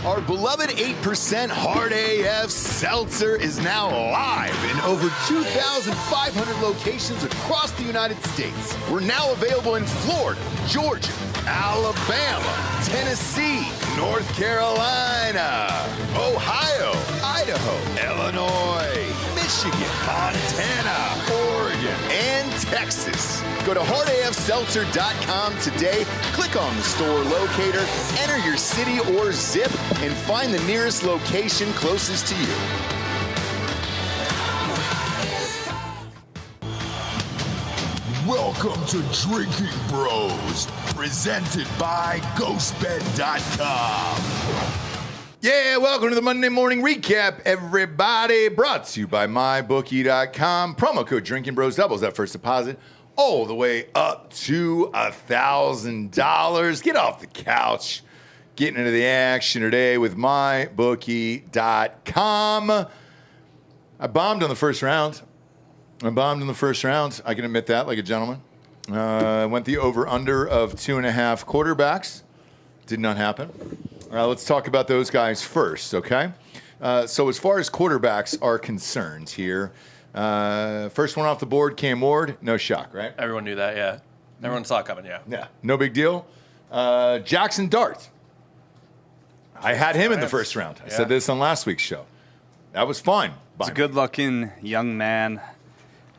Our beloved 8% Hard AF Seltzer is now live in over 2,500 locations across the United States. We're now available in Florida, Georgia, Alabama, Tennessee, North Carolina, Ohio, Idaho, Illinois, Michigan, Montana, Oregon, and Texas. Go to hardafseltzer.com today, click on the store locator, enter your city or zip, and find the nearest location closest to you. Welcome to Drinking Bros, presented by GhostBed.com. Yeah, welcome to the Monday Morning Recap, everybody. Brought to you by MyBookie.com. Promo code Drinking Bros doubles that first deposit all the way up to $1,000. Get off the couch. Getting into the action today with MyBookie.com. I bombed on the first round. I can admit that like a gentleman. Went the over-under of 2.5 quarterbacks. Did not happen. Let's talk about those guys first, okay? So as far as quarterbacks are concerned here, first one off the board, Cam Ward. No shock, right? Everyone knew that, yeah. Everyone saw it coming, yeah. Yeah, no big deal. Jackson Dart. I had him in the first round. I said this on last week's show. That was fine. He's a good-looking young man.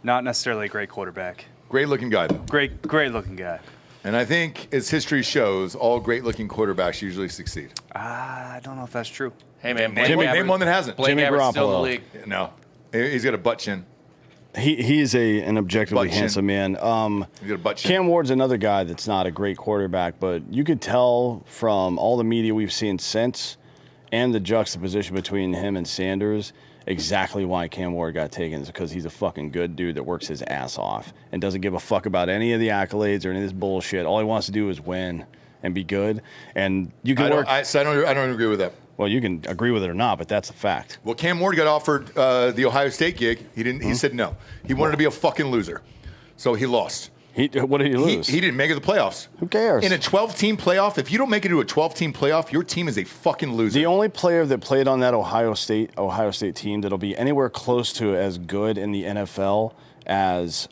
Not necessarily a great quarterback. Great-looking guy, though. Great-looking guy. And I think, as history shows, all great-looking quarterbacks usually succeed. I don't know if that's true. Hey, man. Name one that hasn't. Blake Gabbert still in the league. No. He's got a butt chin. He's an objectively handsome man. He's got a butt chin. Cam Ward's another guy that's not a great quarterback, but you could tell from all the media we've seen since and the juxtaposition between him and Sanders exactly why Cam Ward got taken is because he's a fucking good dude that works his ass off and doesn't give a fuck about any of the accolades or any of this bullshit. All he wants to do is win and be good. And you can work. I don't agree with that. Well, you can agree with it or not, but that's a fact. Well, Cam Ward got offered the Ohio State gig. He didn't. He said no. He wanted to be a fucking loser, so he lost. What did he lose? He didn't make it to the playoffs. Who cares? In a 12-team playoff, if you don't make it to a 12-team playoff, your team is a fucking loser. The only player that played on that Ohio State team that'll be anywhere close to as good in the NFL as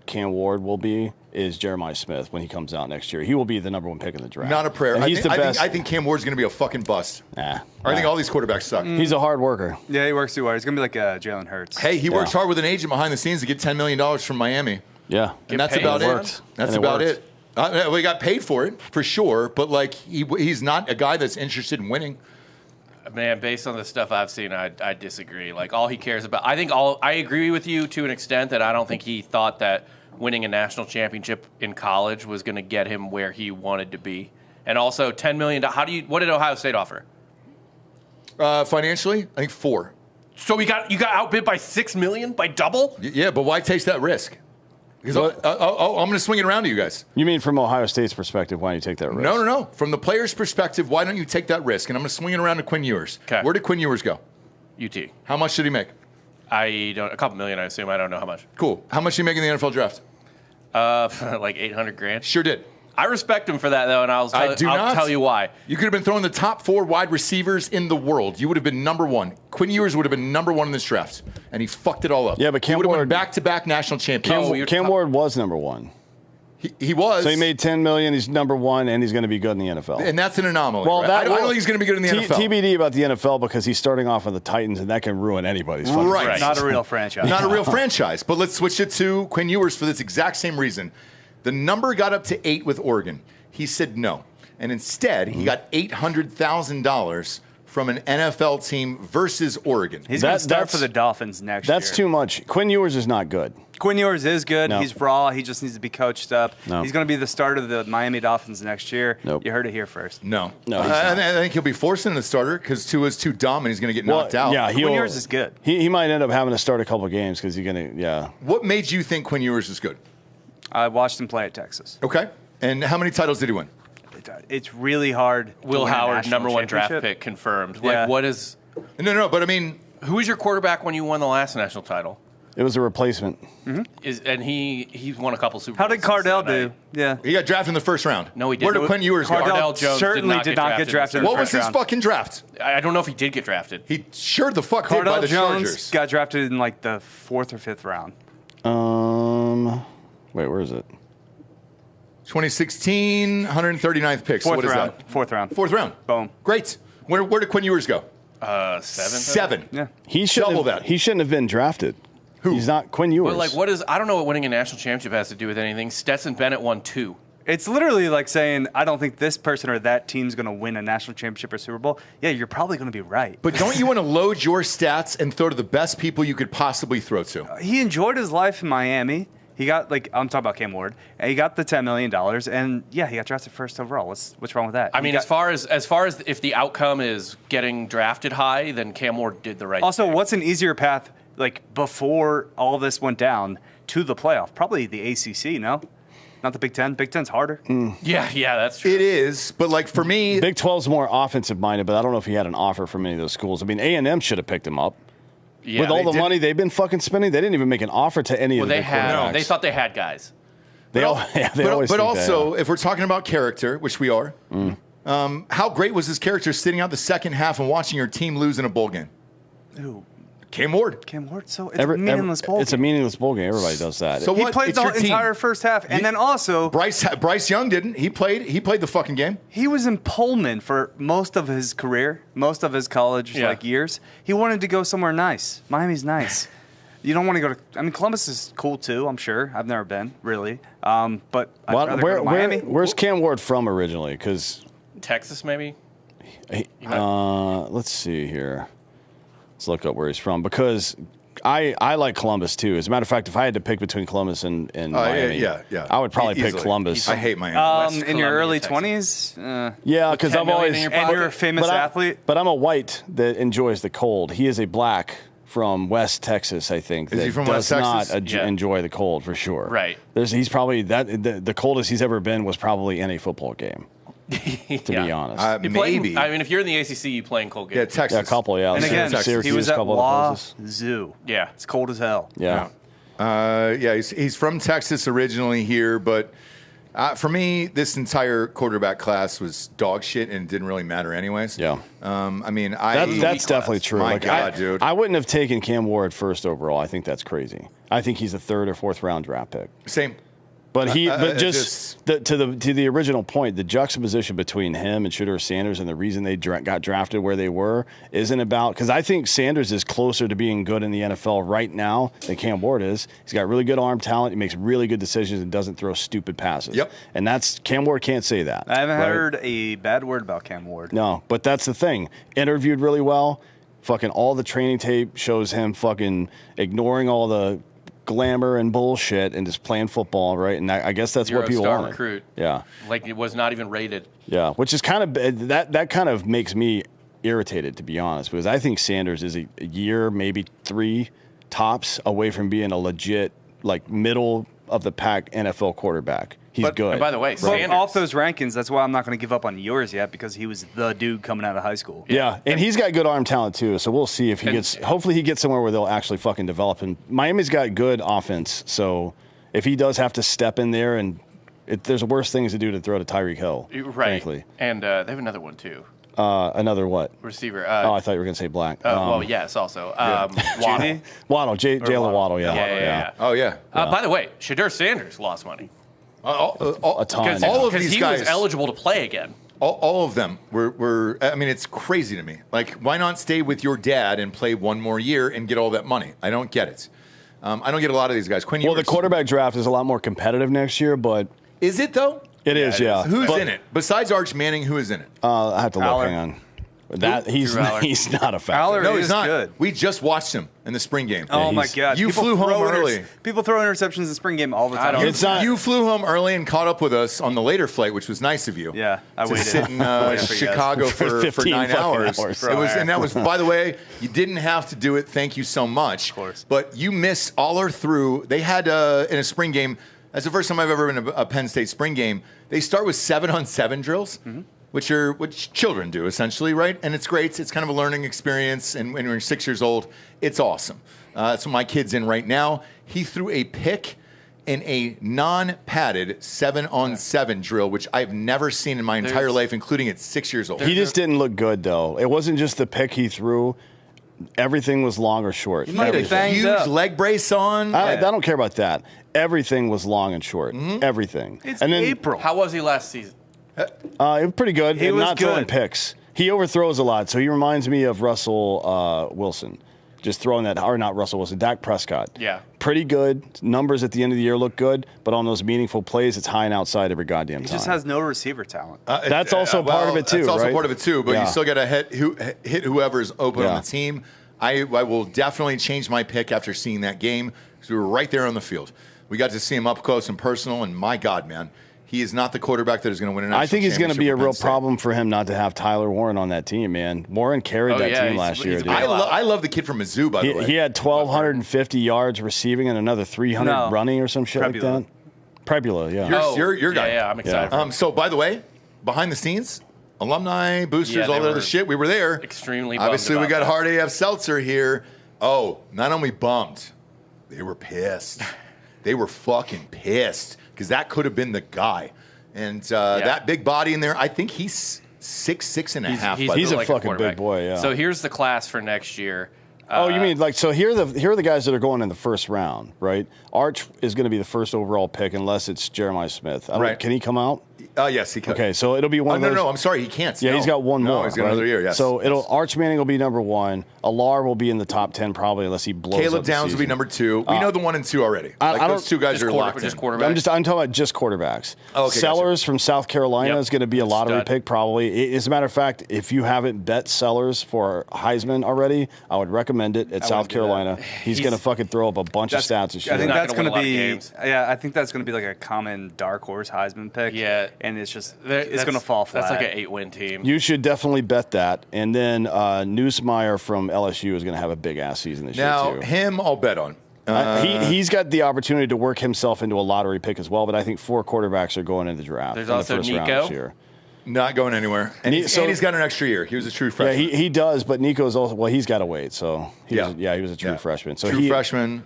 Cam Ward will be is Jeremiah Smith when he comes out next year. He will be the #1 pick in the draft. Not a prayer. He's the best. I think Cam Ward's going to be a fucking bust. I think all these quarterbacks suck. He's a hard worker. Yeah, he works too hard. He's going to be like Jalen Hurts. Hey, he works hard with an agent behind the scenes to get $10 million from Miami. Yeah. And that's about it. That's about it. We got paid for it, for sure, but like he's not a guy that's interested in winning. Man, based on the stuff I've seen, I disagree. Like, all he cares about, I agree with you to an extent that I don't think he thought that winning a national championship in college was going to get him where he wanted to be. And also, $10 million. What did Ohio State offer? Financially, I think 4. So you got outbid by $6 million, by double? Yeah, but why take that risk? Because I'm going to swing it around to you guys. You mean from Ohio State's perspective, why don't you take that risk? No. From the player's perspective, why don't you take that risk? And I'm going to swing it around to Quinn Ewers. Okay. Where did Quinn Ewers go? UT. How much did he make? A couple million, I assume. I don't know how much. Cool. How much did he make in the NFL draft? Like $800,000. Sure did. I respect him for that, though, and I'll tell you why. You could have been throwing the top 4 wide receivers in the world. You would have been #1. Quinn Ewers would have been #1 in this draft, and he fucked it all up. Yeah, but Cam Ward Ward won back-to-back national champions. Cam Ward was #1. He was. So he made $10 million. He's #1, and he's going to be good in the NFL. And that's an anomaly. Well, right? I don't think he's going to be good in the NFL. TBD about the NFL because he's starting off with the Titans, and that can ruin anybody's fun. Right. Not a real franchise. Not a real franchise. But let's switch it to Quinn Ewers for this exact same reason. The number got up to 8 with Oregon. He said no. And instead, he got $800,000 from an NFL team versus Oregon. He's going to start for the Dolphins next year. That's too much. Quinn Ewers is not good. Quinn Ewers is good. No. He's raw. He just needs to be coached up. No. He's going to be the starter of the Miami Dolphins next year. Nope. You heard it here first. No. I think he'll be forced into the starter because Tua's too dumb and he's going to get knocked out. Yeah, Quinn Ewers is good. He might end up having to start a couple of games because he's going to, What made you think Quinn Ewers is good? I watched him play at Texas. Okay. And how many titles did he win? It's really hard. Will Howard, #1 draft pick, confirmed. Yeah. Like, what is... No, but I mean... Who was your quarterback when you won the last national title? It was a replacement. And he's won a couple Super Bowls. How did Cardell do? Yeah. He got drafted in the first round. No, he didn't. Where did Quinn Ewers go? Cardell Jones certainly did not get drafted in the What was first his round. fucking draft? I don't know if he did get drafted. He sure the fuck did by Cardell the Jones Chargers. got drafted in like the 4th or 5th round. Wait, where is it? 2016, 139th pick. So Fourth what is round. that? Fourth round. Fourth round. Boom. Great. Where did Quinn Ewers go? 7. 7. Yeah. He shouldn't Double have, that. He shouldn't have been drafted. Who? He's not Quinn Ewers. But like, what is? I don't know what winning a national championship has to do with anything. Stetson Bennett won 2. It's literally like saying, I don't think this person or that team's going to win a national championship or Super Bowl. Yeah, you're probably going to be right. But don't you want to load your stats and throw to the best people you could possibly throw to? He enjoyed his life in Miami. He got, like, I'm talking about Cam Ward. And he got the $10 million. And, yeah, he got drafted first overall. What's wrong with that? I mean, as far as if the outcome is getting drafted high, then Cam Ward did the right Also, thing. what's an easier path, like, before all this went down to the playoff? Probably the ACC, no? Not the Big Ten. Big Ten's harder. Yeah, that's true. It is, but like for me, Big 12's more offensive minded, but I don't know if he had an offer from any of those schools. I mean, A&M should have picked him up. Yeah, With all they the didn't. money they've been fucking spending, they didn't even make an offer to any Well, of the they big had. quarterbacks. They thought they had guys. They always but think also, that. if we're talking about character, which we are, how great was his character sitting out the second half and watching your team lose in a bowl game? Ooh, Cam Ward. Cam Ward, so it's a meaningless bowl It's a game. meaningless bowl game. Everybody does that. So He what? played It's the your team. entire first half. And then also, Bryce Young didn't. He played the fucking game. he was in Pullman for most of his career, most of his college years. He wanted to go somewhere nice. Miami's nice. You don't want to go to. I mean, Columbus is cool too. I'm sure. I've never been really, but I'd rather go to Miami. Where's Cam Ward from originally? Because Texas, maybe. let's see here. Let's look up where he's from because I like Columbus too. As a matter of fact, if I had to pick between Columbus and Miami, yeah. I would probably pick Easily. Columbus. I hate Miami. In your Columbia, early Texas. 20s, Yeah, because 10 I've million always in your and pocket. you're a famous but athlete. But I'm a white that enjoys the cold. He is a black from West Texas, I think. Is that he from does West not Texas? Yeah. enjoy the cold for sure. Right. He's probably the coldest he's ever been was probably in a football game. To be honest, You play in- Maybe. I mean, if you're in the ACC, you play in cold games. Yeah, Texas. yeah, a couple. Yeah, And again, Syracuse, he was at couple other places. Wazoo. Yeah. It's cold as hell. Yeah. He's from Texas originally here, but for me, this entire quarterback class was dog shit and it didn't really matter anyways. Yeah. I mean, That's definitely true. My God, I, dude. I wouldn't have taken Cam Ward first overall. I think that's crazy. I think he's a 3rd or 4th round draft pick. Same. But just- to the original point, the juxtaposition between him and Shedeur Sanders and the reason they got drafted where they were isn't about because I think Sanders is closer to being good in the NFL right now than Cam Ward is. He's got really good arm talent. He makes really good decisions and doesn't throw stupid passes. Yep. And that's Cam Ward can't say that. I haven't right? heard a bad word about Cam Ward. No, but that's the thing. Interviewed really well. Fucking all the training tape shows him fucking ignoring all the glamour and bullshit and just playing football, right? And I guess that's what people Zero-star want. recruit. Yeah, Like, it was not even rated. yeah. Which is kind of that kind of makes me irritated, to be honest, because I think Sanders is a year, maybe 3 tops away from being a legit like middle of the pack NFL quarterback. He's good. And by the way, But Sanders. off those rankings, that's why I'm not going to give up on yours yet because he was the dude coming out of high school. Yeah, and he's got good arm talent too. So we'll see if he gets. Hopefully, he gets somewhere where they'll actually fucking develop him. Miami's got good offense, so if he does have to step in there, and there's worse things to do to throw to Tyreek Hill, Right. frankly. And they have another one, too. Another what? Receiver. I thought you were gonna say Black. Well, yes, also. Waddle. Waddle, Jalen Waddle. Yeah. Oh, yeah. By the way, Shedeur Sanders lost money. A ton. Because All of these he guys- was eligible to play again. All of them were. I mean, it's crazy to me. Like, why not stay with your dad and play one more year and get all that money? I don't get it. I don't get a lot of these guys. Quinn Well, Ewers. the quarterback draft is a lot more competitive next year, but Is it, though? it is. Who's But, in it? Besides Arch Manning, who is in it? I have to look. Aller. Hang on. That he's Drew Aller. he's not a factor. Aller No, is he's not. good. We just watched him in the spring game. Oh my he's- God! You flew home early. People throw interceptions in the spring game all the time. don't- It's not. You flew home early and caught up with us on the later flight, which was nice of you. Yeah, I to waited. sit in I waited for you guys. Chicago for 15 9 fucking hours. hours. It was, and that was, by the way, you didn't have to do it. Thank you so much. Of course. But you missed all or through. They had in a spring game. That's the first time I've ever been in a Penn State spring game. They start with 7-on-7 drills. Which children do essentially, right? And it's great. It's kind of a learning experience. And when you're 6 years old, it's awesome. That's what my kid's in right now. He threw a pick in a non-padded 7-on-7 drill, which I've never seen in my entire life, including at 6 years old. He just didn't look good, though. It wasn't just the pick he threw. Everything was long or short. He had a huge leg brace on. I don't care about that. Everything was long and short. Everything. It's April. How was he last season? Pretty good. He was not good. throwing picks. He overthrows a lot, so he reminds me of Russell Wilson. Just throwing that, or not Russell Wilson, Dak Prescott. Yeah. Pretty good. Numbers at the end of the year look good, but on those meaningful plays, it's high and outside every goddamn time. He just has no receiver talent. That's also part of it, too, That's also right? part of it, too, but you still got to hit whoever's open on the team. I will definitely change my pick after seeing that game because we were right there on the field. We got to see him up close and personal, and my God, man, he is not the quarterback that is going to win a national I think he's going to be a real championship for Penn State. problem for him not to have Tyler Warren on that team, man. Warren carried that team last year, dude. I love the kid from Mizzou, by the way. He had 1,250 yards receiving and another 300 running or some shit like that. Prebula, yeah. Your guy. Yeah, I'm excited. So, by the way, behind the scenes, alumni, boosters, all that other shit, we were there. Extremely bummed Obviously, we about got that. Hard AF Seltzer here. Oh, not only bummed, they were pissed. They were fucking pissed because that could have been the guy. And that big body in there, I think he's 6'6.5". He's a like fucking quarterback. big boy, yeah. So here's the class for next year. Oh, you mean so here are the guys that are going in the first round, right? Arch is going to be the first overall pick unless it's Jeremiah Smith. Right. Can he come out? Yes, he could. Okay, so it'll be one of those. No, I'm sorry, he can't. Yeah, he's got one more. No, he's got right? another year, yes. So Arch Manning will be number 1. Alar will be in the top 10 probably unless he blows Caleb up the Downs will be season. number 2. We know the 1 and 2 already. Those two guys are locked in. Just quarterback. I'm talking about just quarterbacks. Oh, okay, Sellers from South Carolina is going to be a lottery Stud. pick probably. As a matter of fact, if you haven't bet Sellers for Heisman already, I would recommend it at South Carolina. He's going to fucking throw up a bunch of stats and shit. I think not that's gonna going to win a lot of be. games. Yeah, I think that's going to be like a common dark horse Heisman pick. Yeah. and it's just it's going to fall flat. That's like an 8-win team. You should definitely bet that. And then Newsmeyer from LSU is going to have a big-ass season this year, Now, too. him I'll bet on. He's got the opportunity to work himself into a lottery pick as well, but I think 4 quarterbacks are going into the draft. There's in the also first round Nico. this year. Not going anywhere. And he's got an extra year. He was a true Yeah, freshman. he does, but Nico's also, well, he's got to wait. So, he was a true freshman. So true freshman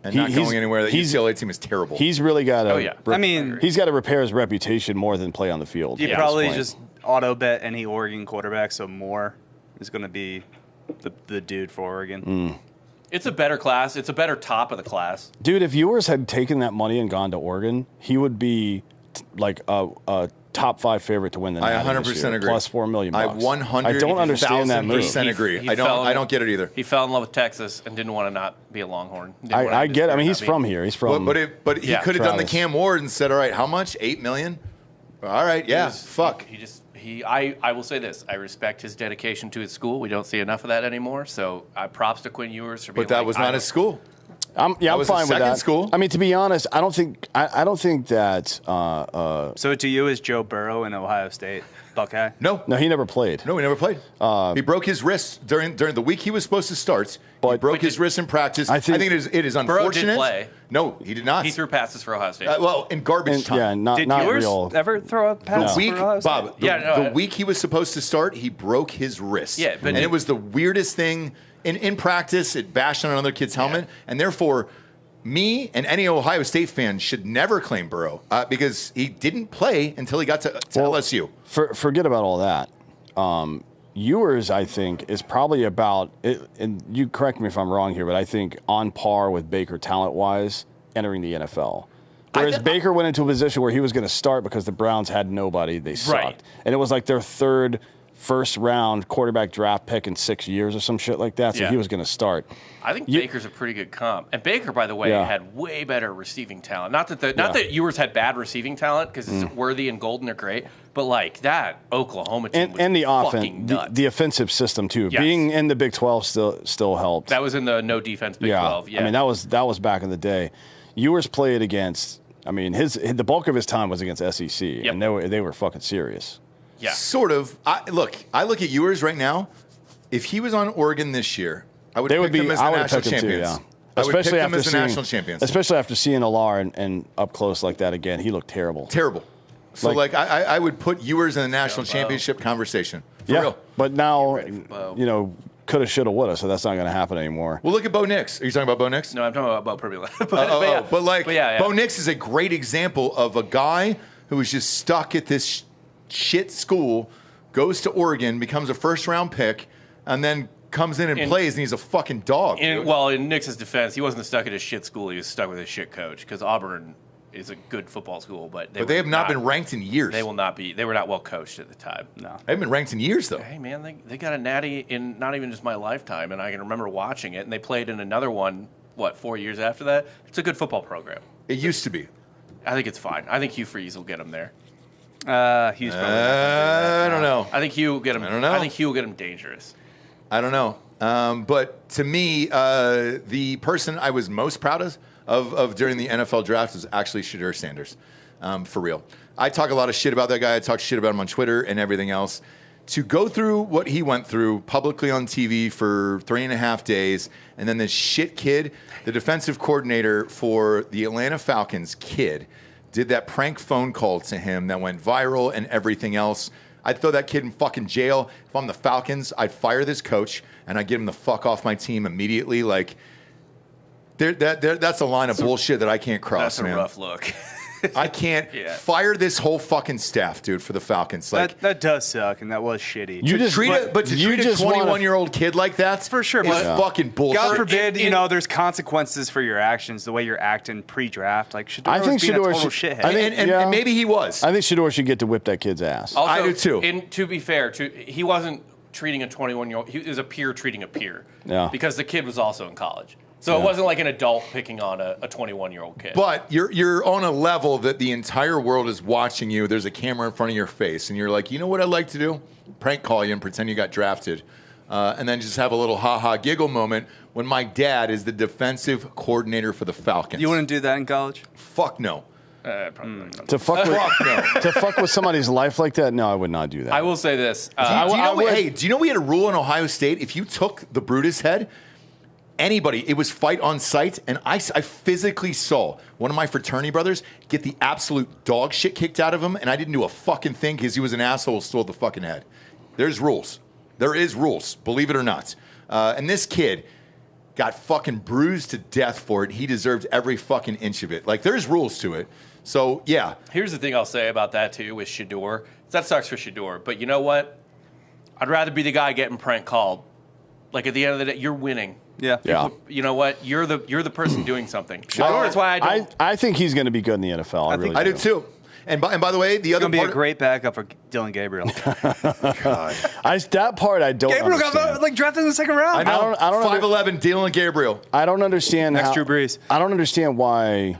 and not going anywhere. The UCLA team is terrible. He's really got to. Oh, yeah. I mean, he's got to repair his reputation more than play on the field. you at probably this point. just auto bet any Oregon quarterback, so Moore is going to be the dude for Oregon. It's a better class. It's a better top of the class. Dude, if Ewers had taken that money and gone to Oregon, he would be like a top 5 favorite to win the I Natty this 100% year, agree. plus $4 million. I I don't understand that move. 100% agree. He I don't get it either. He fell in love with Texas and didn't want to not be a Longhorn. I get it. I mean, he's from here. He's from. But he could have done the Travis. Cam Ward and said, all right, how much? $8 million? All right, yeah, fuck. I will say this. I respect his dedication to his school. We don't see enough of that anymore. So props to Quinn Ewers for being But that was not his school. I'm was fine his with second that. school. I mean, to be honest, I don't think that. So to you is Joe Burrow in Ohio State Buckeye? No, he never played. No, he never played. He broke his wrist during the week he was supposed to start. He broke his wrist in practice. I think it is Burrow unfortunate. did play. No, he did not. He threw passes for Ohio State. In garbage time. Yeah, not Did not yours real. ever throw a pass? The week, for Ohio State? Bob, the week he was supposed to start, he broke his wrist. Yeah, but and it was the weirdest thing. In practice, it bashed on another kid's helmet, and therefore, me and any Ohio State fan should never claim Burrow because he didn't play until he got to LSU. Forget about all that. Ewers, I think, is probably about, and you correct me if I'm wrong here, but I think on par with Baker talent-wise entering the NFL. Whereas Baker went into a position where he was going to start because the Browns had nobody. They sucked. Right. And it was like their third first-round quarterback draft pick in 6 years or some shit like that, so he was going to start. I think Baker's a pretty good comp. And Baker, by the way, had way better receiving talent. Not that Ewers had bad receiving talent, because Worthy and Golden are great, but like that Oklahoma team was and the fucking offense, nuts. the offensive system too. Yes. Being in the Big 12 still helped. That was in the no defense Big 12. Yeah, I mean that was back in the day. Ewers played against. I mean the bulk of his time was against SEC, and they were fucking serious. Yeah, sort of. I look at Ewers right now. If he was on Oregon this year, I would pick them as the national champions. Especially after as the national champions. Especially after seeing Alar and up close like that again, he looked terrible. Terrible. So I would put Ewers in the national championship conversation. For real. But now coulda, shoulda, woulda. So that's not going to happen anymore. Well, look at Bo Nix. Are you talking about Bo Nix? No, I'm talking about Purdy. But Bo Nix is a great example of a guy who was just stuck at this shit school, goes to Oregon, becomes a first-round pick, and then comes in and plays, and he's a fucking dog. In Nix's defense, he wasn't stuck at a shit school. He was stuck with a shit coach because Auburn is a good football school, but they have not been ranked in years. They will not be. They were not well coached at the time. No, they haven't been ranked in years, though. Hey, man, they got a natty in not even just my lifetime, and I can remember watching it, and they played in another one, 4 years after that? It's a good football program. It used to be. I think it's fine. I think Hugh Freeze will get him there. He's probably I don't know. I think Hugh will get him. I don't know. I think Hugh will get him dangerous. I don't know. But to me, the person I was most proud of during the NFL draft was actually Shedeur Sanders, for real. I talk a lot of shit about that guy. I talk shit about him on Twitter and everything else. To go through what he went through publicly on TV for 3.5 days, and then this shit kid, the defensive coordinator for the Atlanta Falcons kid, did that prank phone call to him that went viral and everything else. I'd throw that kid in fucking jail. If I'm the Falcons, I'd fire this coach and I'd get him the fuck off my team immediately. Like, that's a line of bullshit that I can't cross, man. That's a rough look. I can't fire this whole fucking staff, dude, for the Falcons. Like that does suck, and that was shitty. To treat a 21-year-old kid like that, for sure, is fucking bullshit. God forbid, there's consequences for your actions, the way you're acting pre-draft. Like, I think Shedeur total shithead. And maybe he was. I think Shedeur should get to whip that kid's ass. Also, I do too. And to be fair, he wasn't treating a 21-year-old. He was a peer treating a peer. Yeah. Because the kid was also in college. So it wasn't like an adult picking on a 21-year-old kid. But you're on a level that the entire world is watching you. There's a camera in front of your face, and you're like, you know what I'd like to do? Prank call you and pretend you got drafted. And then just have a little ha-ha giggle moment when my dad is the defensive coordinator for the Falcons. You wouldn't do that in college? Fuck no. Probably not. To fuck with somebody's life like that? No, I would not do that. I will say this. Do you know we had a rule in Ohio State? If you took the Brutus head, anybody, it was fight on sight, and I physically saw one of my fraternity brothers get the absolute dog shit kicked out of him, and I didn't do a fucking thing because he was an asshole who stole the fucking head. There's rules. There is rules, believe it or not. And this kid got fucking bruised to death for it. He deserved every fucking inch of it. Like, there's rules to it. So, yeah. Here's the thing I'll say about that, too, with Shedeur. That sucks for Shedeur, but you know what? I'd rather be the guy getting prank called. Like, at the end of the day, you're winning. Yeah. You know what? You're the person doing something. That's why I think he's going to be good in the NFL. I do too. And by the way, the other part be a great backup for Dylan Gabriel. God, that part I don't. Gabriel understand. got drafted in the second round. I know. I don't 5'11", Dylan Gabriel. I don't understand Next Drew Brees. I don't understand why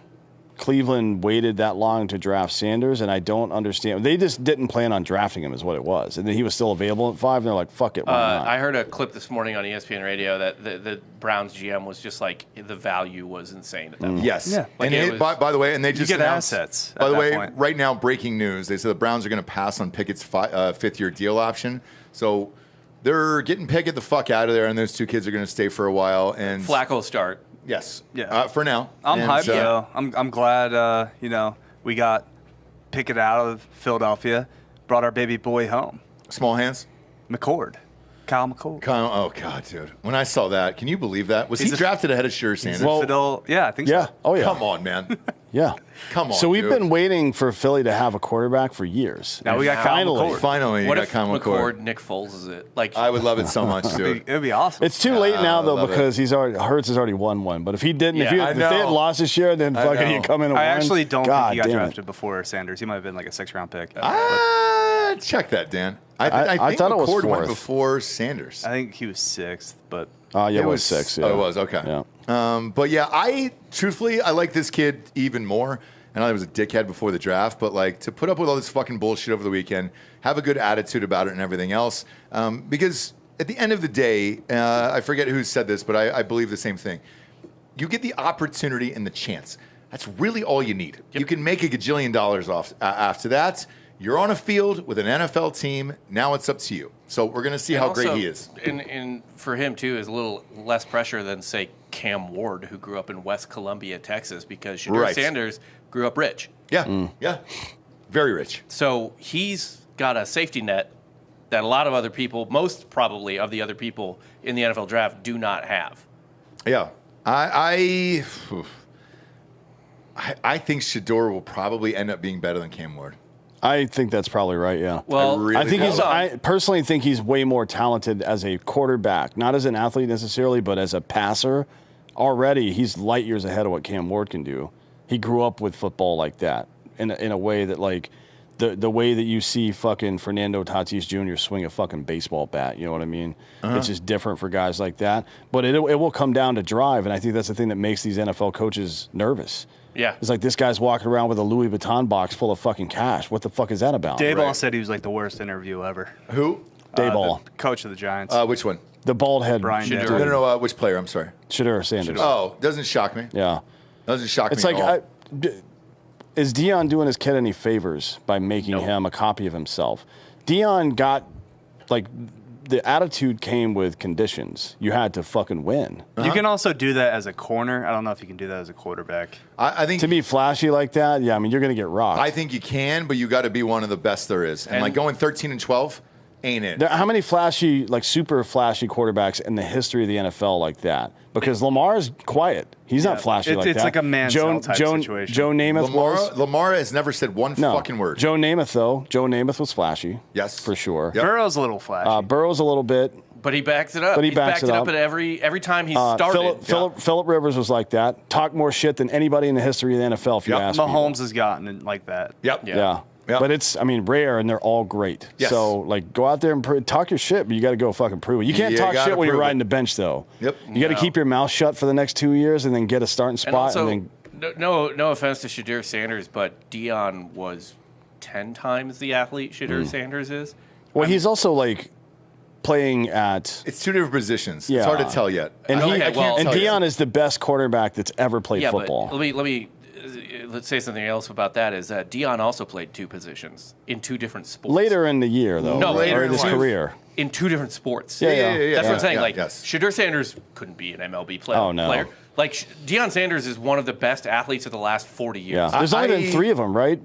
Cleveland waited that long to draft Sanders, and I don't understand. They just didn't plan on drafting him, is what it was. And then he was still available at 5, and they're like, fuck it, why not? I heard a clip this morning on ESPN Radio that the Browns GM was just like, the value was insane at that point. Yes. Yeah. Like and by the way, and they just get announced, assets. By the way, right now, breaking news, they said the Browns are going to pass on Pickett's fifth-year deal option. So they're getting Pickett the fuck out of there, and those two kids are going to stay for a while. And Flacco start. Yes. Yeah. For now. I'm hyped, though. I'm glad, we got Pickett out of Philadelphia, brought our baby boy home. Small hands? Kyle McCord. Oh, God, dude. When I saw that, can you believe that? Was he drafted ahead of Shedeur Sanders? Yeah, I think so. Oh, yeah. Come on, man. Yeah. Come on, So we've dude. been waiting for Philly to have a quarterback for years. Now we got Kyle McCord. Finally, What you if got Kyle McCord, Nick Foles is it? Like, I would love it so much, dude. It'd be awesome. It's too late now, though, love because Hurts has already won one. But if he didn't, if they had lost this year, then fucking he'd come in and win. I actually don't think he got drafted before Sanders. He might have been like a 6th-round pick. Check that, Dan. I think thought it was McCord went 4th. before Sanders. I think he was 6th, but it was 6. Yeah. Oh, it was, okay. Yeah. But yeah, I like this kid even more. I know he was a dickhead before the draft, but like to put up with all this fucking bullshit over the weekend, have a good attitude about it and everything else. Because at the end of the day, I forget who said this, but I believe the same thing. You get the opportunity and the chance. That's really all you need. Yep. You can make $1 gajillion off after that. You're on a field with an NFL team. Now it's up to you. So we're going to see how great he is. And for him, too, is a little less pressure than, say, Cam Ward, who grew up in West Columbia, Texas, because Shedeur Sanders grew up rich. Yeah, yeah. Very rich. So he's got a safety net that a lot of other people, most probably of the other people in the NFL draft, do not have. Yeah. I think Shedeur will probably end up being better than Cam Ward. I think that's probably right, yeah. Well, I personally think he's way more talented as a quarterback, not as an athlete necessarily, but as a passer. Already, he's light years ahead of what Cam Ward can do. He grew up with football like that in a way that, like, the way that you see fucking Fernando Tatis Jr. swing a fucking baseball bat, you know what I mean? It's just different for guys like that. But it will come down to drive, and I think that's the thing that makes these NFL coaches nervous. Yeah. It's like this guy's walking around with a Louis Vuitton box full of fucking cash. What the fuck is that about? Dayball said he was like the worst interview ever. Who? Dayball. The coach of the Giants. Which one? The bald head. Brian dude. Shedeur. No, which player? I'm sorry. Shedeur Sanders. Oh, doesn't shock me. Yeah. Doesn't shock It's me like, at all. is Deion doing his kid any favors by making him a copy of himself? Deion got, like, the attitude came with conditions. You had to fucking win. You can also do that as a corner. I don't know if you can do that as a quarterback. I think To be flashy like that, yeah, I mean, you're going to get rocked. I think you can, but you got to be one of the best there is. And like going 13-12 ain't it. How many flashy, like super flashy quarterbacks in the history of the NFL like that? Because Lamar's quiet. He's not flashy like that. It's like a Manziel type situation. Joe Namath was. Lamar has never said one fucking word. Joe Namath, though. Joe Namath was flashy. Yes. For sure. Yep. Burrow's a little flashy. Burrow's a little bit. But he backs it up. But he He's backs backed it it up. up at every time he started. Phillip Rivers was like that. Talked more shit than anybody in the history of the NFL, if you ask me. Mahomes has gotten it like that. Yep. Yeah. Yep. But it's, I mean, rare, and they're all great. Yes. So, like, go out there and talk your shit, but you got to go fucking prove it. You can't You talk gotta shit when you're prove riding it. the bench, though. Yep. You got to keep your mouth shut for the next 2 years and then get a starting spot. And also, then no offense to Shedeur Sanders, but Deion was 10 times the athlete Shedeur Sanders is. Well, he's also, like, playing at. It's two different positions. Yeah. It's hard to tell yet. And, I can't tell you. Deion is the best quarterback that's ever played football. But let's say something else about that is that Deion also played two positions in two different sports. Later in the year, though. No, later or in his life. career. In two different sports. Yeah. That's what I'm saying. Yeah, Like, yes. Shedeur Sanders couldn't be an MLB player. Oh, no. Like, Deion Sanders is one of the best athletes of the last 40 years. Yeah. There's only been three of them, right?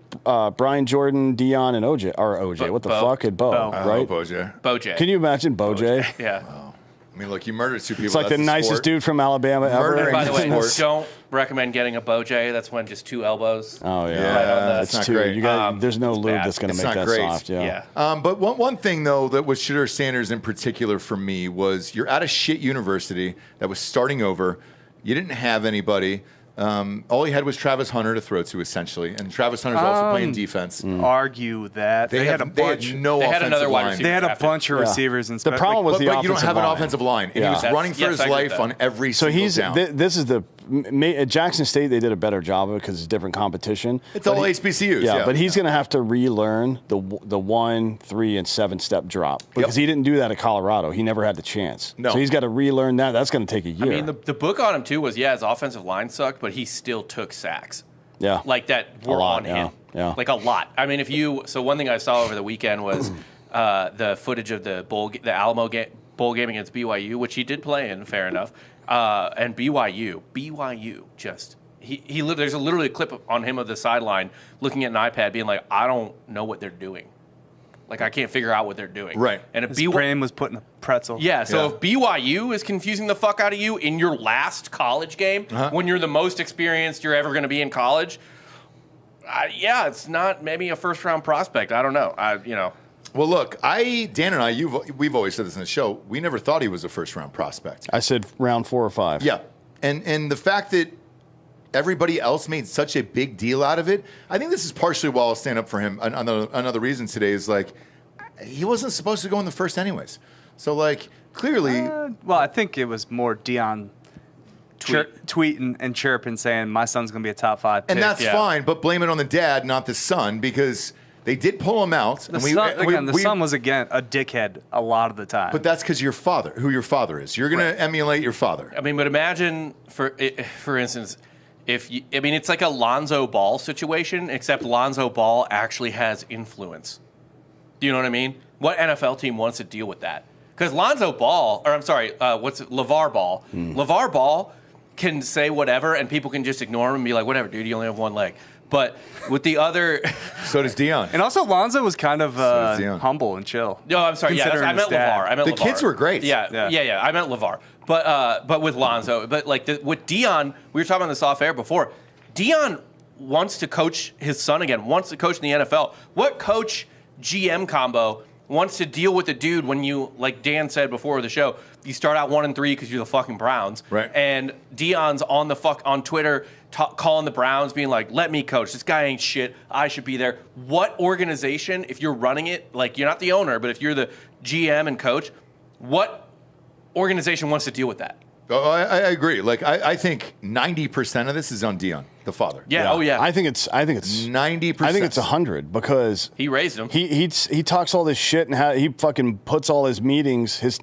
Brian Jordan, Deion, and OJ. Or OJ. What the fuck? And Bo, right? Bojay. Can you imagine Bojay? Yeah. I mean, look, you murdered two people. It's like the nicest dude from Alabama ever. Murdering By the way, Sport. don't recommend getting a Bojay. That's when just two elbows. Oh, yeah. That's not too, great. You got, there's no it's lube bad. that's going to It's make not that great. soft. Yeah. But one thing, though, that was Shedeur Sanders in particular for me was you're at a shit university that was starting over. You didn't have anybody. All he had was Travis Hunter to throw to, essentially. And Travis Hunter's also playing defense. Argue that they had a bunch. no They had offensive another wide line. receiver. They had a drafted. bunch of receivers. And The problem was But the you offensive don't have an line. offensive line. And Yeah. he was running for Yes, his I agree life with on that. every So single he's down. this is the at Jackson State they did a better job of it because it's different competition. It's all HBCUs. Yeah, but he's going to have to relearn the 1, 3, and 7 step drop because he didn't do that at Colorado. He never had the chance. No. So he's got to relearn that. That's going to take a year. I mean, the book on him, too, was, his offensive line sucked, but he still took sacks. yeah, Like that were lot, on him. yeah. Like a lot. I mean, so one thing I saw over the weekend was the footage of the Alamo bowl game against BYU, which he did play in, fair enough. And BYU just there's literally a clip on him of the sideline looking at an iPad being like, I don't know what they're doing. Like, I can't figure out what they're doing. Right. And if His brain was put in a pretzel. Yeah, so if BYU is confusing the fuck out of you in your last college game, when you're the most experienced you're ever going to be in college, it's not maybe a first-round prospect. I don't know. Well, look, Dan and I, we've always said this in the show, we never thought he was a first-round prospect. I said round 4 or 5. Yeah. And the fact that everybody else made such a big deal out of it, I think this is partially why I'll stand up for him. Another reason today is, like, he wasn't supposed to go in the first anyways. So, like, clearly... Well, I think it was more Deion tweeting and chirping saying, my son's going to be a top 5 pick. And that's fine, but blame it on the dad, not the son, because they did pull him out. The son was, again, a dickhead a lot of the time. But that's because who your father is. You're going to emulate your father. I mean, but imagine, for instance... it's like a Lonzo Ball situation, except Lonzo Ball actually has influence. Do you know what I mean? What NFL team wants to deal with that? Because LeVar Ball? LeVar Ball can say whatever, and people can just ignore him and be like, whatever, dude, you only have one leg. But with the other, So does Dion. And also, Lonzo was kind of Dion. humble and chill. no, I'm sorry. Yeah, Considering I meant his dad. LeVar. I meant The LeVar. kids were great. Yeah. I meant LeVar. But with Lonzo, but like with Dion, we were talking about this off air before. Dion wants to coach his son again. Wants to coach in the NFL. What coach GM combo wants to deal with a dude when you, like Dan said before the show, you start out 1-3 because you're the fucking Browns, right? And Dion's on Twitter calling the Browns, being like, "Let me coach. This guy ain't shit. I should be there." What organization, if you're running it, like you're not the owner, but if you're the GM and coach, what organization wants to deal with that? Oh, I agree. Like I think 90% of this is on Dion, the father. Yeah. Oh yeah. I think it's 90%. I think it's 100 because he raised him. He talks all this shit and how he fucking puts all his meetings, his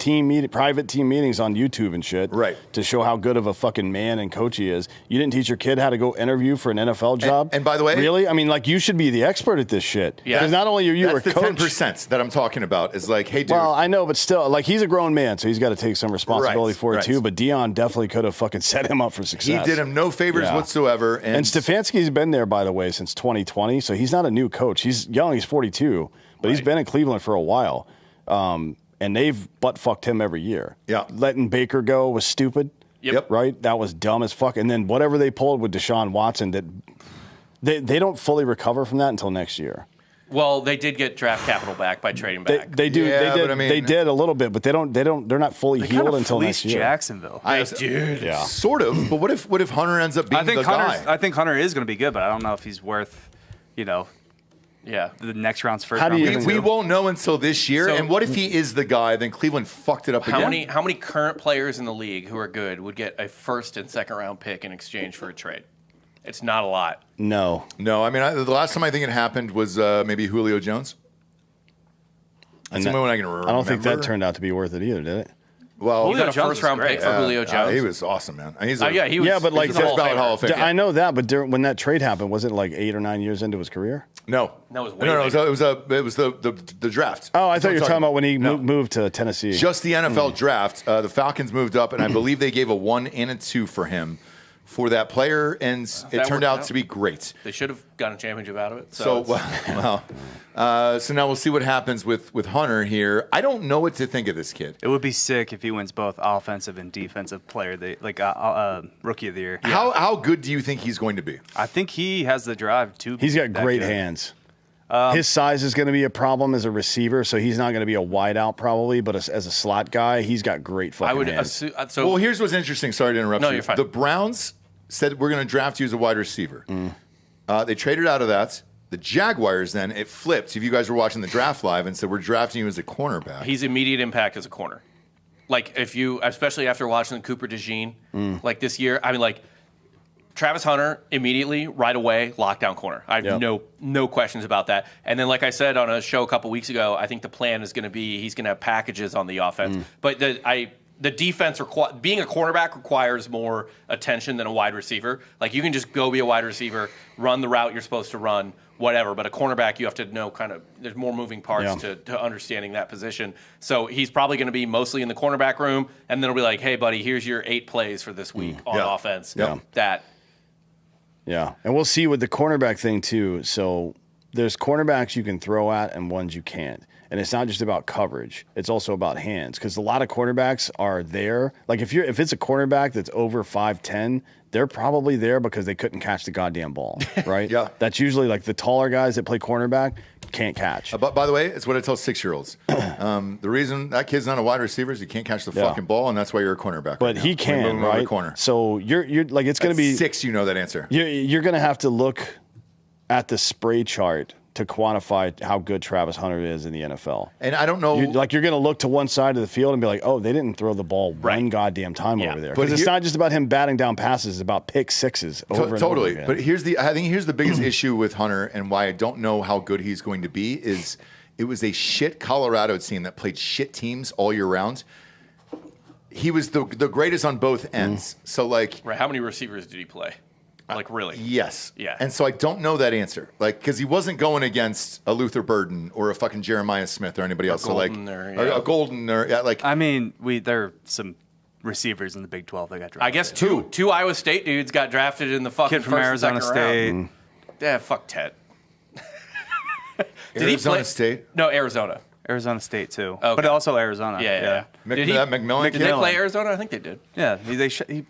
private team meetings on YouTube and shit, right? To show how good of a fucking man and coach he is. You didn't teach your kid how to go interview for an NFL job. And by the way, really, I mean, like you should be the expert at this shit. Yeah. Because not only are you a the coach, 10% that I'm talking about is like, hey, dude. Well, I know, but still, like he's a grown man, so he's got to take some responsibility for it too. But Dion definitely could have fucking set him up for success. He did him no favors whatsoever. And Stefanski's been there, by the way, since 2020, so he's not a new coach. He's young, he's 42, but he's been in Cleveland for a while. And they've butt-fucked him every year. Yeah. Letting Baker go was stupid. Yep. Right? That was dumb as fuck. And then whatever they pulled with Deshaun Watson, that they don't fully recover from that until next year. Well, they did get draft capital back by trading back. They do. Yeah, they did. but I mean, they did a little bit, but they're not fully They healed kind of until next year. Jacksonville. Dude, Yeah. sort of. But what if Hunter ends up being the guy? I think Hunter is going to be good, but I don't know if he's worth, Yeah. the next round's first How do round. you pick. We won't know until this year. So- and what if he is the guy? Then Cleveland fucked it up again. How many current players in the league who are good would get a first and second round pick in exchange for a trade? It's not a lot. No. No, I mean the last time I think it happened was maybe Julio Jones. That's the only one I can remember. I don't think that turned out to be worth it either, did it? Well, You got a Jones first round was pick great. for Julio Jones. he was awesome, man. He was he was. Yeah, but like he's a Hall of ballot Famer. Hall of Fame. I know that, but when that trade happened, was it like 8 or 9 years into his career? No, No, it was way no. later. It was the draft. Oh, I That's thought what you were I'm talking about when he No. moved to Tennessee. Just the NFL draft. The Falcons moved up, and I believe they gave a 1 and a 2 for him for that player, and it turned worked out out. to be great. They should have gotten a championship out of it. So now we'll see what happens with Hunter here. I don't know what to think of this kid. It would be sick if he wins both offensive and defensive player, rookie of the year. How good do you think he's going to be? I think he has the drive to. He's got that great good. hands. His size is going to be a problem as a receiver, so he's not going to be a wideout probably. But as a slot guy, he's got great fucking I would hands. assume. So Well, here's what's interesting. Sorry to interrupt No, you. you're fine. The Browns said we're going to draft you as a wide receiver. They traded out of that. The Jaguars then, it flipped. If you guys were watching the draft live and said we're drafting you as a cornerback. he's immediate impact as a corner. Like if you, especially after watching Cooper DeJean, like this year, I mean, like Travis Hunter immediately, right away, lockdown corner. I have no questions about that. And then, like I said on a show a couple weeks ago, I think the plan is going to be he's going to have packages on the offense. But the defense, being a cornerback requires more attention than a wide receiver. Like you can just go be a wide receiver, run the route you're supposed to run, whatever. But a cornerback, you have to know there's more moving parts to understanding that position. So he's probably going to be mostly in the cornerback room, and then it'll be like, hey, buddy, here's your 8 plays for this week on offense. Yeah, and we'll see with the cornerback thing too. So there's cornerbacks you can throw at and ones you can't. And it's not just about coverage; it's also about hands. Because a lot of cornerbacks are there. Like if it's a cornerback that's over 5'10", they're probably there because they couldn't catch the goddamn ball, right? Yeah. That's usually like the taller guys that play cornerback can't catch. By the way, it's what I tell 6-year-olds. The reason that kid's not a wide receiver is he can't catch the fucking ball, and that's why you're a cornerback. But he can, right? Corner. So you're like it's going to be 6. You know that answer. You're going to have to look at the spray chart to quantify how good Travis Hunter is in the NFL. And I don't know. You're going to look to one side of the field and be like, oh, they didn't throw the ball one goddamn time over there. Because it's not just about him batting down passes. It's about pick sixes over and over again. But I think here's the biggest issue with Hunter and why I don't know how good he's going to be is it was a shit Colorado team that played shit teams all year round. He was the greatest on both ends. So, like... Right, how many receivers did he play? Like, really? Yes. Yeah. And so I don't know that answer. Like, because he wasn't going against a Luther Burden or a fucking Jeremiah Smith or anybody else. Golden a Golden or, like... I mean, there are some receivers in the Big 12 that got drafted. I guess two Iowa State dudes got drafted in the fucking Kid from first Arizona and second State. round. Yeah, fuck Ted. Arizona State? No, Arizona. Arizona State too, Okay. but also Arizona. Yeah. Did McMillan Did they play Arizona? I think they did. Yeah, he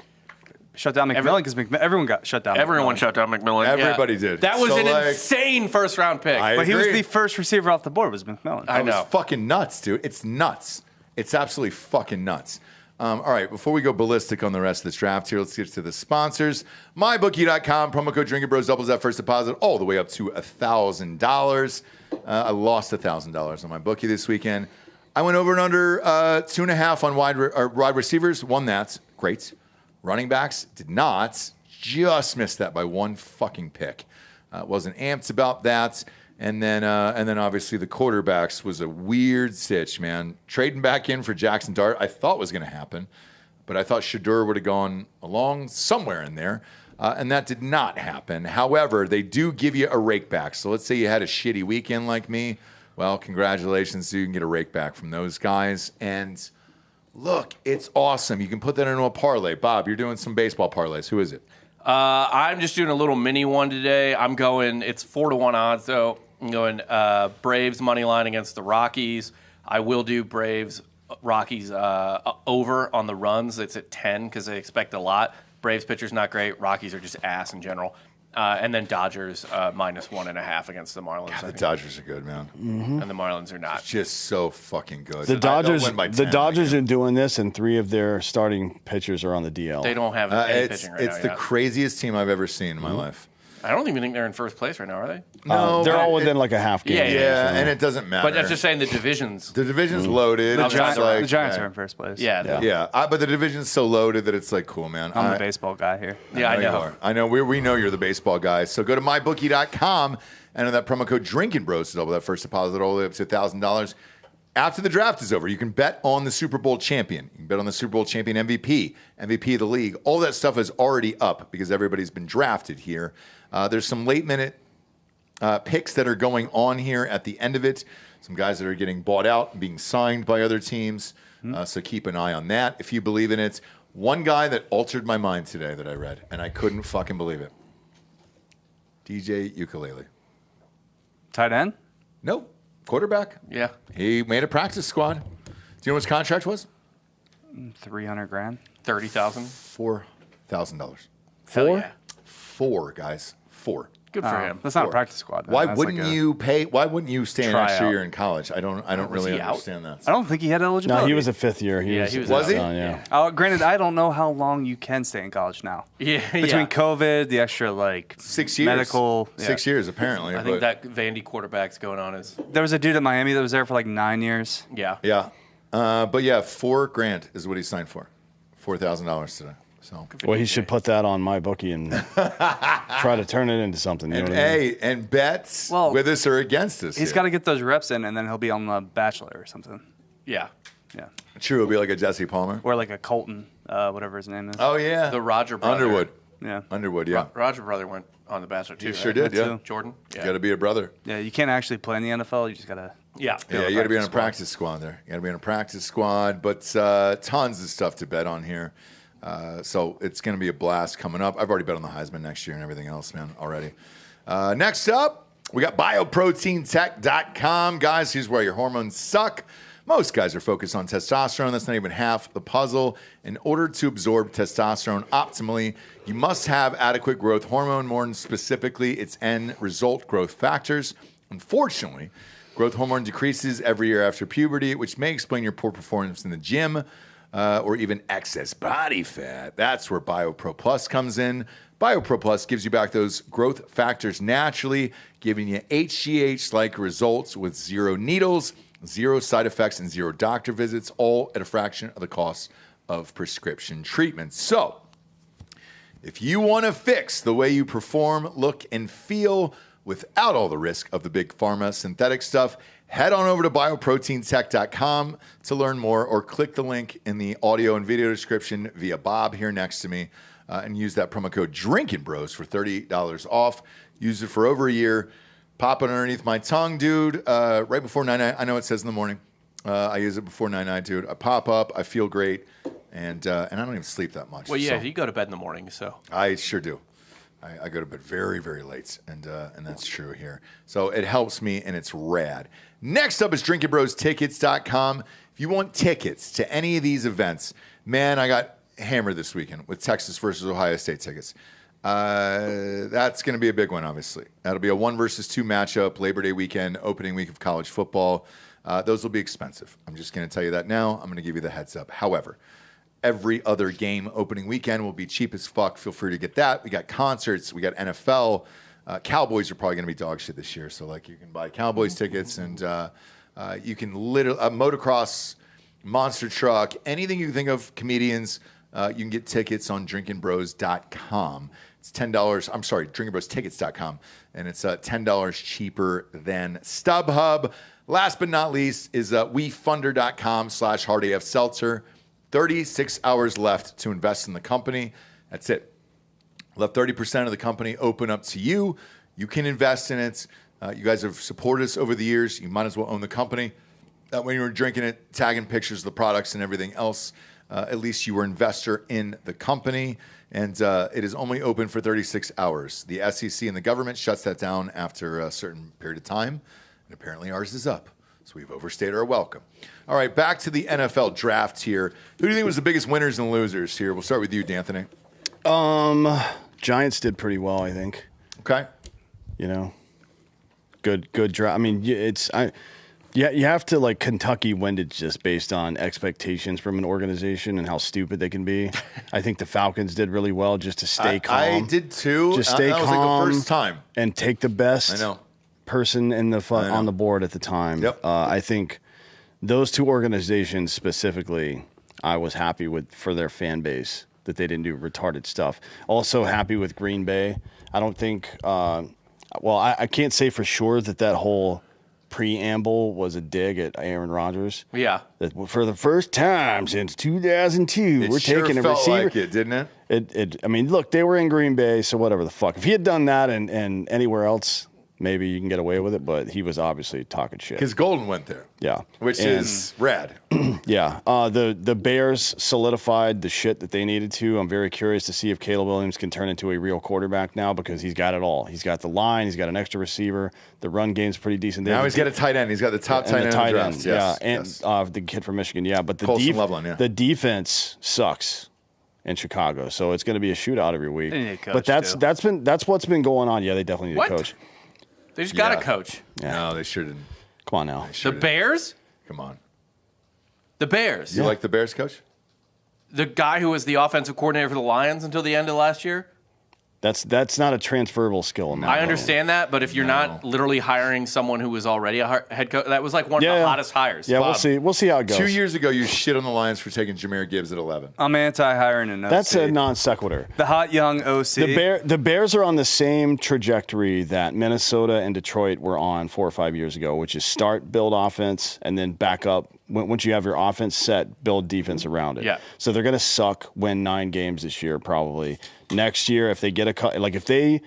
shut down McMillan because everyone got shut down. Everyone McMillan. shut down McMillan. Everybody did. That was So, an like, insane first-round pick. I But he was agree. the first receiver off the board. Was McMillan? I know. It's fucking nuts, dude. It's nuts. It's absolutely fucking nuts. All right, before we go ballistic on the rest of this draft here, let's get to the sponsors. MyBookie.com, promo code Drinkin' Bros doubles that first deposit all the way up to $1,000. I lost $1,000 on my bookie this weekend. I went over and under 2.5 on wide receivers. Won that. Great. Running backs did not. Just missed that by one fucking pick. Wasn't amped about that. And then obviously the quarterbacks was a weird sitch, man. Trading back in for Jackson Dart, I thought was going to happen, but I thought Shedeur would have gone along somewhere in there, and that did not happen. However, they do give you a rake back. So let's say you had a shitty weekend like me. Well, congratulations, you can get a rake back from those guys. And look, it's awesome. You can put that into a parlay. Bob, you're doing some baseball parlays. Who is it? I'm just doing a little mini one today. I'm going, it's 4-1 odds, though. I'm going Braves money line against the Rockies. I will do Braves Rockies over on the runs. It's at 10 because they expect a lot. Braves pitcher's not great. Rockies are just ass in general. And then Dodgers -1.5 against the Marlins. God, the Dodgers are good, man. And the Marlins are not. Just so fucking good. The Dodgers, They'll win by 10, the Dodgers like are doing this, and 3 of their starting pitchers are on the DL. They don't have any it's pitching right it's now. the yet. craziest team I've ever seen in my life. I don't even think they're in first place right now, are they? No, they're but all within like a half game. Yeah, Yeah, and it doesn't matter. But that's just saying the divisions. the division's loaded. The, It's Giants, like, the Giants yeah. are in first place. Yeah. Yeah, but the division's so loaded that it's like, cool, man. I'm the baseball guy here. Yeah, I you know. are. I know. We know you're the baseball guy. So go to mybookie.com and enter that promo code Drinkin' Bros to double that first deposit all the way up to $1,000. After the draft is over, you can bet on the Super Bowl champion. You can bet on the Super Bowl champion MVP, MVP of the league. All that stuff is already up because everybody's been drafted here. There's some late-minute picks that are going on here at the end of it. Some guys that are getting bought out and being signed by other teams. So keep an eye on that if you believe in it. One guy that altered my mind today that I read, and I couldn't fucking believe it. DJ Ukulele. Tight end? Nope. Quarterback. Yeah. He made a practice squad. Do you know what his contract was? $300,000. 30,000. $4,000. Hell yeah. 4, guys. 4. Good for him. That's not a practice squad. man. Why That's wouldn't like a- you pay? Why wouldn't you stay an extra tryout. year in college? I don't really he out? understand that. I don't think he had eligibility. No, he was a 5th year. Yeah, he was Was he? Yeah. Granted, I don't know how long you can stay in college now. Yeah. Between COVID, the extra 6 years. medical. 6 years apparently. I think but- that Vandy quarterback's going on is, There was a dude at Miami that was there for like 9 years. yeah. Yeah. But yeah, $4,000 is what he signed for. $4,000 today. So. Well, he should put that on my bookie and try to turn it into something. You And know what I mean? and bets Well, with us or against us. He's here. got to get those reps in, and then he'll be on The Bachelor or something. Yeah. Yeah. True, it'll be like a Jesse Palmer. Or like a Colton, whatever his name is. Oh yeah, The Roger brother. Underwood. Yeah. Underwood, yeah. Roger brother went on The Bachelor too. He sure right? did, yeah. too. Jordan. Yeah. Got to be a brother. Yeah, you can't actually play in the NFL. You just got to. Yeah. Yeah, you got to be on a practice squad there. You got to be on a practice squad, but tons of stuff to bet on here. So it's going to be a blast coming up. I've already bet on the Heisman next year and everything else, man, already. Next up, we got bioproteintech.com. Guys, here's where your hormones suck. Most guys are focused on testosterone. That's not even half the puzzle. In order to absorb testosterone optimally, you must have adequate growth hormone, more specifically its end result growth factors. Unfortunately, growth hormone decreases every year after puberty, which may explain your poor performance in the gym or even excess body fat. That's where BioPro Plus comes in. BioPro Plus gives you back those growth factors naturally, giving you HGH-like results with 0 needles, 0 side effects, and 0 doctor visits, all at a fraction of the cost of prescription treatment. So, if you want to fix the way you perform, look, and feel without all the risk of the big pharma synthetic stuff, head on over to bioproteintech.com to learn more, or click the link in the audio and video description via Bob here next to me, and use that promo code Drinkin' Bros for $30 off. Use it for over a year. Pop it underneath my tongue, dude, right before 9. I know it says in the morning. I use it before 9, dude. I pop up. I feel great. And I don't even sleep that much. Well, yeah, so you go to bed in the morning, so. I sure do. I go to bed very, very late, and that's true here. So it helps me, and it's rad. Next up is drinkinbrostickets.com. If you want tickets to any of these events, man, I got hammered this weekend with Texas versus Ohio State tickets. That's going to be a big one, obviously. That'll be a 1 versus 2 matchup, Labor Day weekend, opening week of college football. Those will be expensive. I'm just going to tell you that now. I'm going to give you the heads up. However, every other game opening weekend will be cheap as fuck. Feel free to get that. We got concerts. We got NFL. Cowboys are probably going to be dog shit this year. So, like, you can buy Cowboys tickets, and you can literally motocross, monster truck, anything you can think of, comedians. You can get tickets on drinkinbros.com. It's $10. I'm sorry, drinkinbrostickets.com. And it's $10 cheaper than StubHub. Last but not least is wefunder.com/hardafseltzer. 36 hours left to invest in the company. That's it. Left 30% of the company open up to you. You can invest in it. You guys have supported us over the years. You might as well own the company. That when you were drinking it, tagging pictures of the products and everything else, at least you were an investor in the company. And it is only open for 36 hours. The SEC and the government shuts that down after a certain period of time. And apparently ours is up. So we've overstayed our welcome. All right, back to the NFL draft here. Who do you think was the biggest winners and losers here? We'll start with you, D'Anthony. Giants did pretty well, I think. Okay. You know, good draft. I mean, you have to, like, Kentucky winded just based on expectations from an organization and how stupid they can be. I think the Falcons did really well just to stay calm. I did too. Just stay calm. That was like the first time. And take the best person in the on the board at the time. Yep. I think those two organizations specifically, I was happy with for their fan base that they didn't do retarded stuff. Also happy with Green Bay. I don't think I can't say for sure that whole preamble was a dig at Aaron Rodgers. Yeah. That for the first time since 2002, we're taking a receiver. Like it, didn't it? I mean, look, they were in Green Bay, so whatever the fuck. If he had done that and anywhere else, maybe you can get away with it, but he was obviously talking shit. Because Golden went there. Yeah. Which is rad. Yeah. The Bears solidified the shit that they needed to. I'm very curious to see if Caleb Williams can turn into a real quarterback now because he's got it all. He's got the line. He's got an extra receiver. The run game's pretty decent. Now he's got a tight end. He's got the top tight end in the draft. Yes. Yeah, and the kid from Michigan. Yeah, but the defense sucks in Chicago, so it's going to be a shootout every week. They need a coach, but that's what's been going on. Yeah, they definitely need a coach. They just got a coach. Yeah. No, they sure didn't. Come on now. The Bears? Come on. The Bears. You like the Bears coach? The guy who was the offensive coordinator for the Lions until the end of last year? That's not a transferable skill. In I understand that, but if you're not literally hiring someone who was already a head coach, that was like one of the hottest hires. Yeah, Bob. we'll see how it goes. 2 years ago, you shit on the Lions for taking Jahmyr Gibbs at 11. I'm anti-hiring an OC. That's a non sequitur. The hot young OC. The Bears are on the same trajectory that Minnesota and Detroit were on 4 or 5 years ago, which is start, build offense, and then back up. Once you have your offense set, build defense around it. Yeah. So they're going to suck, win 9 games this year probably. Next year, if they get if they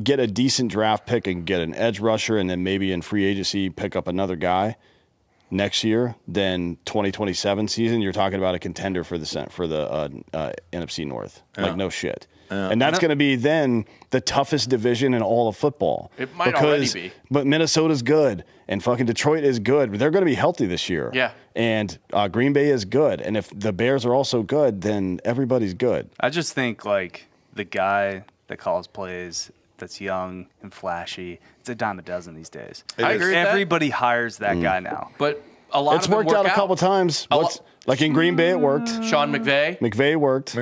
get a decent draft pick and get an edge rusher, and then maybe in free agency pick up another guy next year, then 2027 season, you're talking about a contender for the NFC North. Yeah. Like no shit. And that's going to be then the toughest division in all of football. It might already be. But Minnesota's good, and fucking Detroit is good. They're going to be healthy this year. Yeah. And Green Bay is good. And if the Bears are also good, then everybody's good. I just think, like, the guy that calls plays that's young and flashy, it's a dime a dozen these days. I agree with Everybody hires that guy now. But a lot it's of them worked out a couple times. Like in Green Bay, it worked. Sean McVay. McVay worked.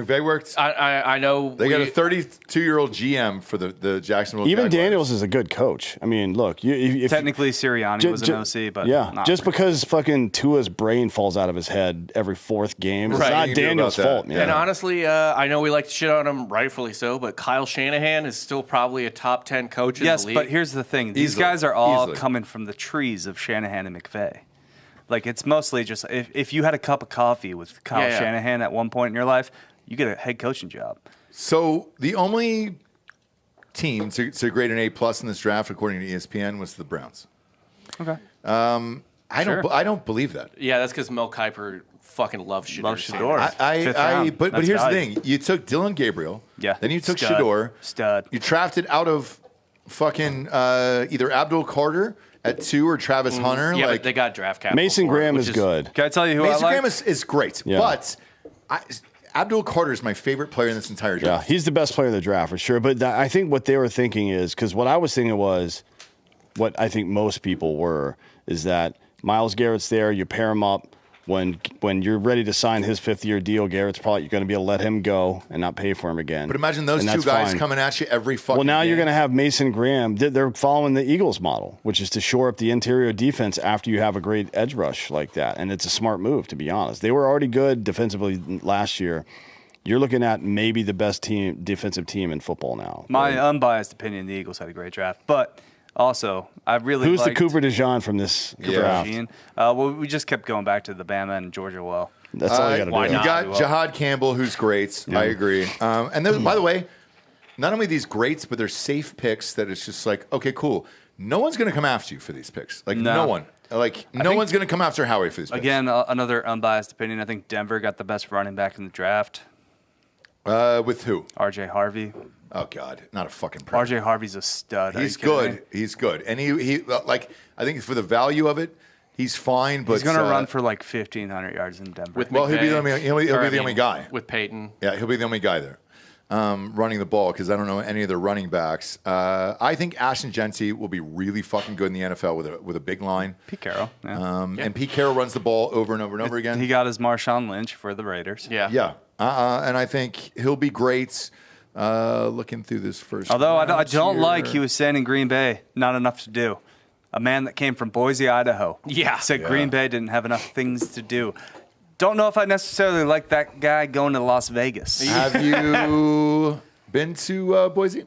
I know. They got a 32-year-old GM for the Jacksonville Even Jaguars. Daniels is a good coach. I mean, look. Technically, Sirianni was an OC, but yeah, just because fucking Tua's brain falls out of his head every 4th game, it's not Daniels' fault, man. And honestly, I know we like to shit on him, rightfully so, but Kyle Shanahan is still probably a top 10 coach in the league. Yes, but here's the thing. These guys are all coming from the trees of Shanahan and McVay. Like, it's mostly just if you had a cup of coffee with Kyle Shanahan at one point in your life, you get a head coaching job. So the only team to grade an A+ in this draft, according to ESPN, was the Browns. Okay. I don't believe that. Yeah, that's because Mel Kiper fucking love Shedeur. But here's the thing: you took Dylan Gabriel, then you took Shedeur, you drafted out of fucking either Abdul Carter at 2 or Travis Hunter. Yeah, but they got draft capital. Mason Graham is good. Can I tell you who Mason I like? Graham is great, but Abdul Carter is my favorite player in this entire draft. Yeah, he's the best player in the draft for sure. But I think what they were thinking is, because what I was thinking was, what I think most people were, is that Myles Garrett's there, you pair him up. When you're ready to sign his 5th-year deal, Garrett's probably going to be able to let him go and not pay for him again. But imagine those two guys coming at you every fucking Well, now game. you're going to have Mason Graham. They're following the Eagles model, which is to shore up the interior defense after you have a great edge rush like that. And it's a smart move, to be honest. They were already good defensively last year. You're looking at maybe the best defensive team in football now. My unbiased opinion, the Eagles had a great draft. But also, I really Who's liked the Cooper DeJean from this draft? Well, we just kept going back to the Bama and Georgia well. That's all you got to do. You got Jahad Campbell, who's great. I agree. And then, by the way, not only these greats, but they're safe picks that it's just like, okay, cool. No one's going to come after you for these picks. Like, no one. Like, no one's going to come after Howie for these picks. Again, another unbiased opinion. I think Denver got the best running back in the draft. With who? R.J. Harvey. Oh, God. Not a fucking pro. R.J. Harvey's a stud. He's good. He's good. And he like, I think for the value of it, he's fine. But he's going to run for like 1,500 yards in Denver. He'll be the only guy. With Peyton. Yeah, he'll be the only guy there running the ball because I don't know any of the running backs. I think Ashton Genty will be really fucking good in the NFL with a big line. Pete Carroll. Yeah. And Pete Carroll runs the ball over and over and over again. He got his Marshawn Lynch for the Raiders. Yeah. And I think he'll be great. Looking through this first. Although I don't like he was saying in Green Bay, not enough to do. A man that came from Boise, Idaho. Said Green Bay didn't have enough things to do. Don't know if I necessarily like that guy going to Las Vegas. Have you been to Boise?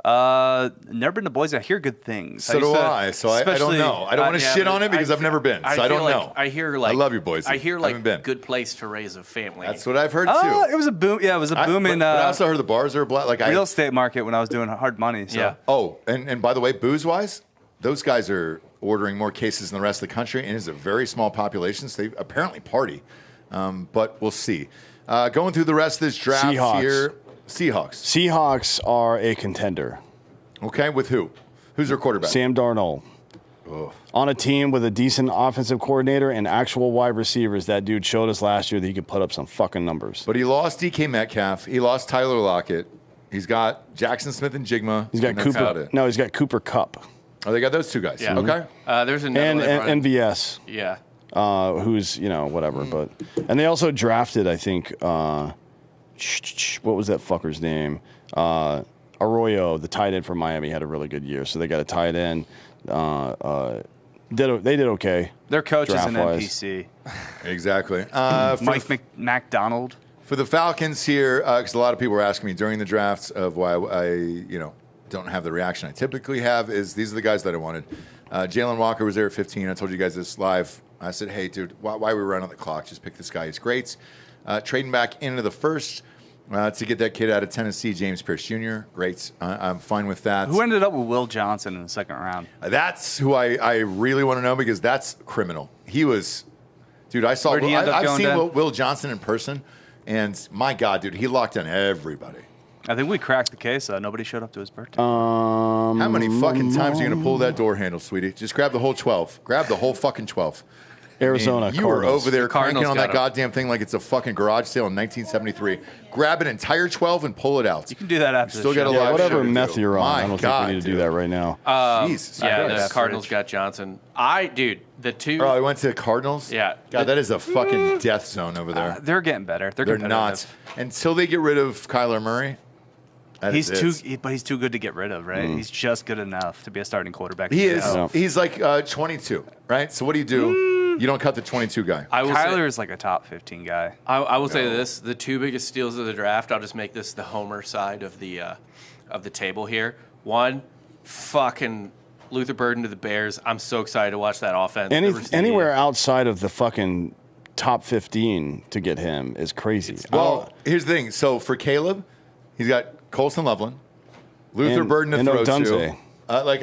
Never been to Boise. I hear good things. So do I. So I don't know. I don't want to shit on it because I've never been. So I don't know. I hear I love you, Boise. I hear like good place to raise a family. That's what I've heard too. It was a boom. Yeah, it was a booming. But I also heard the bars are real estate market when I was doing hard money. So. Yeah. Oh, and by the way, booze wise, those guys are ordering more cases than the rest of the country, and it's a very small population. So they apparently party, but we'll see. Going through the rest of this draft here, Seahawks are a contender. Okay, with who? Who's their quarterback? Sam Darnold. Oh. On a team with a decent offensive coordinator and actual wide receivers, that dude showed us last year that he could put up some fucking numbers. But he lost DK Metcalf. He lost Tyler Lockett. He's got Jackson Smith and Jigma. He's got Cooper. No, he's got Cooper Kupp. Oh, they got those two guys. Yeah. Okay. There's another and MVS. Yeah. Who's whatever, but and they also drafted, I think, what was that fucker's name? Arroyo, the tight end from Miami, had a really good year, so they got a tight end. They did okay. Their coach is an NPC. Exactly. Mike McDonald. For the Falcons here, because a lot of people were asking me during the drafts of why I don't have the reaction I typically have, is these are the guys that I wanted. Jalen Walker was there at 15. I told you guys this live. I said, hey, dude, why are we running on the clock? Just pick this guy. He's great. Trading back into the first to get that kid out of Tennessee, James Pierce Jr. Great. I'm fine with that. Who ended up with Will Johnson in the second round? That's who I really want to know because that's criminal. He was, dude, I've seen Will Johnson in person, and my God, dude, he locked in everybody. I think we cracked the case. Nobody showed up to his birthday. How many fucking times are you going to pull that door handle, sweetie? Just grab the whole 12. Grab the whole fucking 12. Arizona, you were over there cranking on that goddamn thing like it's a fucking garage sale in 1973. Grab an entire 12 and pull it out. You can do that after still got a lot whatever of meth you're on. I don't think we need to do that right now. Jesus. Yeah, the Cardinals got Johnson. The two. Oh, I went to the Cardinals? Yeah. God, that is a fucking death zone over there. They're getting better. They're not. Until they get rid of Kyler Murray. He's too good to get rid of, right? He's just good enough to be a starting quarterback. He is. Yeah. He's like 22, right? So what do? You don't cut the 22 guy. Kyler is like a top 15 guy. I will say this: the two biggest steals of the draft. I'll just make this the homer side of the table here. One, fucking Luther Burdern to the Bears. I'm so excited to watch that offense. Anywhere outside of the fucking top 15 to get him is crazy. Well, here's the thing. So for Caleb, he's got Colston Loveland, Luther Burden to throw to. Roma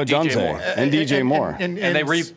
Dunze and DJ Moore. And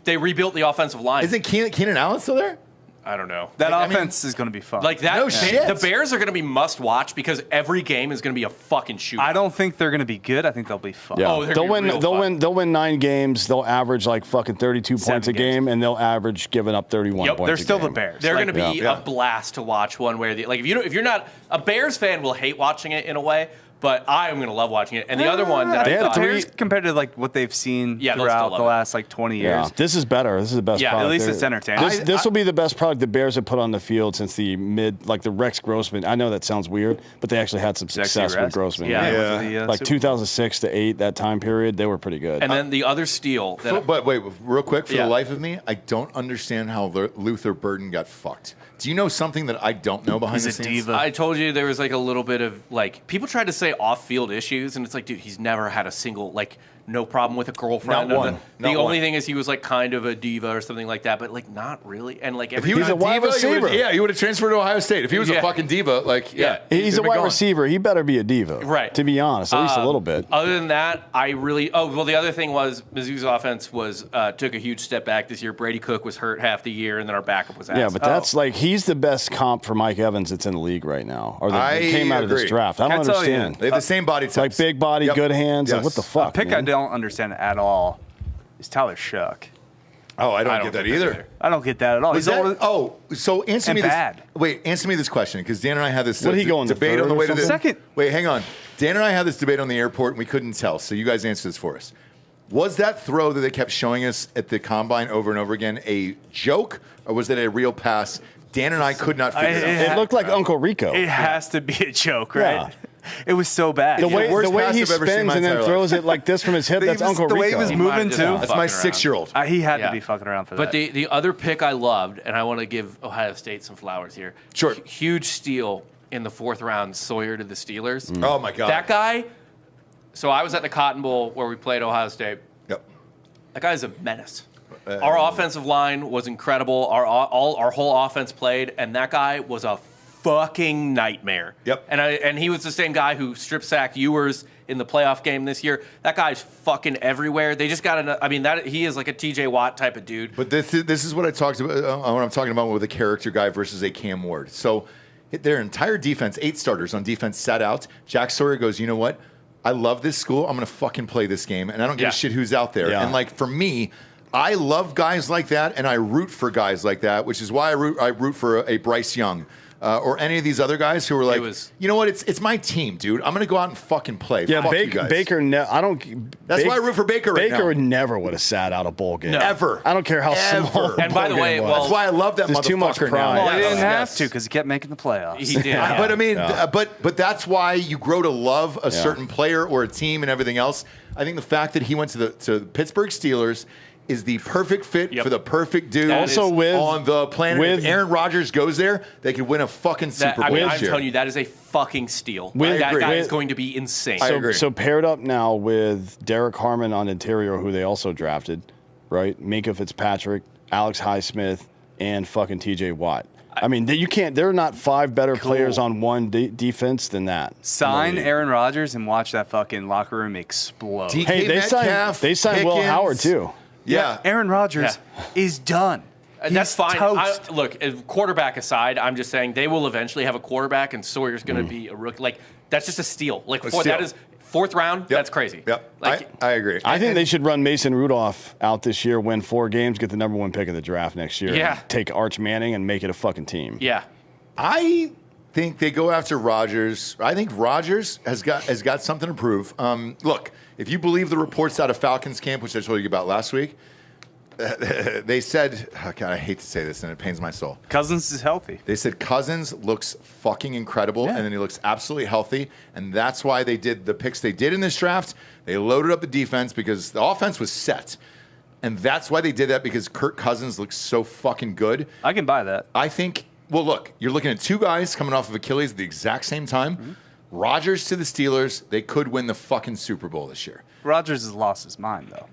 they rebuilt the offensive line. Isn't Keenan Allen still there? I don't know. That offense is going to be fun. Like that. No shit. The Bears are going to be must watch because every game is going to be a fucking shootout. I don't think they're going to be good. I think they'll be fun. Yeah. Oh, they're they'll gonna win. be real They'll fun. win. They'll win 9 games. They'll average like fucking 32 points a game, and they'll average giving up 31 Yep. points. They're a still game. the Bears. They're going to be Yeah. a blast to watch one way or the like. If you're not a Bears fan, will hate watching it in a way, but I am going to love watching it. And the other one that They I had thought, The Bears compared to like what they've seen Yeah, they'll throughout still the love it. last like 20 years. Yeah, this is better. This is the best Yeah, product. At least They're- it's entertaining. This will be the best product the Bears have put on the field since the the Rex Grossman. I know that sounds weird, but they actually had some success with Rex. Grossman. Yeah. The, Like Super 2006 to 8, that time period, they were pretty good. and then the other steal that But wait, real quick, for Yeah. the life of me, I don't understand how Luther Burden got fucked. Do you know something that I don't know behind He's the a scenes? diva. I told you there was like a little bit of like people tried to say off-field issues, and it's like, dude, he's never had a single like no problem with a girlfriend. Not one. The Not only one. thing is he was like kind of a diva or something like that, but like not really. And like If he every was time- a wide diva, receiver. he would have transferred to Ohio State. If he was a Yeah. fucking diva, like, yeah. He's a he'd be wide gone. receiver. He better be a diva. Right. To be honest, at least a little bit. Other than that, the other thing was Mizzou's offense was took a huge step back this year. Brady Cook was hurt half the year, and then our backup was out. Yeah, but that's like he's the best comp for Mike Evans that's in the league right now, or that I came out of this agree. draft. I don't Can I tell you, understand. They have the same body types. Like big body, Yep. good hands. Like Yes. what the fuck? pick I man? don't understand at all is Tyler Shuck. Oh, I don't I get don't that think either. I don't get that at all. Was He's that- older. So answer And me this. bad. Wait, answer me this question because Dan and I had this Would he go in the debate third on the or way to the something? Second. Wait, hang on. Dan and I had this debate on the airport and we couldn't tell. So you guys answer this for us. Was that throw that they kept showing us at the combine over and over again a joke or was it a real pass? Dan and I could not figure it out. It looked like Uncle Rico. It has to be a joke, right? Yeah. It was so bad. The way worst pass he I've ever seen in spins my and then entire throws it like this from his hip, that's Uncle the way Rico. he was He might moving have just too. been That's my fucking around. 6-year-old. He had Yeah. to be fucking around for But that. the other pick I loved, and I want to give Ohio State some flowers here. Sure. Huge steal in the 4th round, Sawyer to the Steelers. Oh my God. That guy. So I was at the Cotton Bowl where we played Ohio State. Yep. That guy's a menace. Our offensive line was incredible. Our whole offense played, and that guy was a fucking nightmare. Yep. And he was the same guy who strip sacked Ewers in the playoff game this year. That guy's fucking everywhere. They just got he is like a TJ Watt type of dude. But this is what I talked about when I'm talking about with a character guy versus a Cam Ward. So their entire defense, 8 starters on defense, sat out. Jack Sawyer goes, you know what? I love this school. I'm going to fucking play this game, and I don't give Yeah. a shit who's out there. Yeah. And like for me, I love guys like that, and I root for guys like that, which is why I root for a Bryce Young. Or any of these other guys who are like, you know what? It's my team, dude. I'm gonna go out and fucking play. Yeah, Fuck you guys. Baker. I don't. That's why I root for Baker right Baker now. would never would have sat out a bowl game. No. Ever. I don't care how Ever. small. And by the bowl way, game well, was. That's why I love that There's motherfucker too much pride. now. Well, he didn't have Yes. to because he kept making the playoffs. He did. But I mean, Yeah. but that's why you grow to love a certain player or a team and everything else. I think the fact that he went to the Pittsburgh Steelers is the perfect fit Yep. for the perfect dude. That Also is- with on the planet. If with- Aaron Rodgers goes there, they could win a fucking Super Bowl I'm this year. telling you, that is a fucking steal. With- that agree. guy is with- going to be insane. I agree. So paired up now with Derek Harmon on interior, who they also drafted, right? Minka Fitzpatrick, Alex Highsmith, and fucking TJ Watt. I mean, you can't. There are not 5 better players on one defense than that. Sign Aaron Rodgers and watch that fucking locker room explode. DK Hey, Metcalf, they signed Will Pickens. Howard too. Yeah. Aaron Rodgers is done. That's He's fine. Toast. Look, quarterback aside, I'm just saying they will eventually have a quarterback, and Sawyer's going to be a rookie. Like that's just a steal. Like A steal. that is 4th round. Yep. That's crazy. Yep. Like, I agree. I think they should run Mason Rudolph out this year, win 4 games, get the number 1 pick of the draft next year. Yeah. And take Arch Manning and make it a fucking team. yeah. I think they go after Rodgers. I think Rodgers has got something to prove. Look, if you believe the reports out of Falcons camp, which I told you about last week, they said, oh God, I hate to say this and it pains my soul. Cousins is healthy. They said Cousins looks fucking incredible, and then he looks absolutely healthy, and that's why they did the picks they did in this draft. They loaded up the defense because the offense was set, and that's why they did that because Kirk Cousins looks so fucking good. I can buy that. I think. Well, look, you're looking at 2 guys coming off of Achilles at the exact same time. Mm-hmm. Rodgers to the Steelers, they could win the fucking Super Bowl this year. Rodgers has lost his mind though.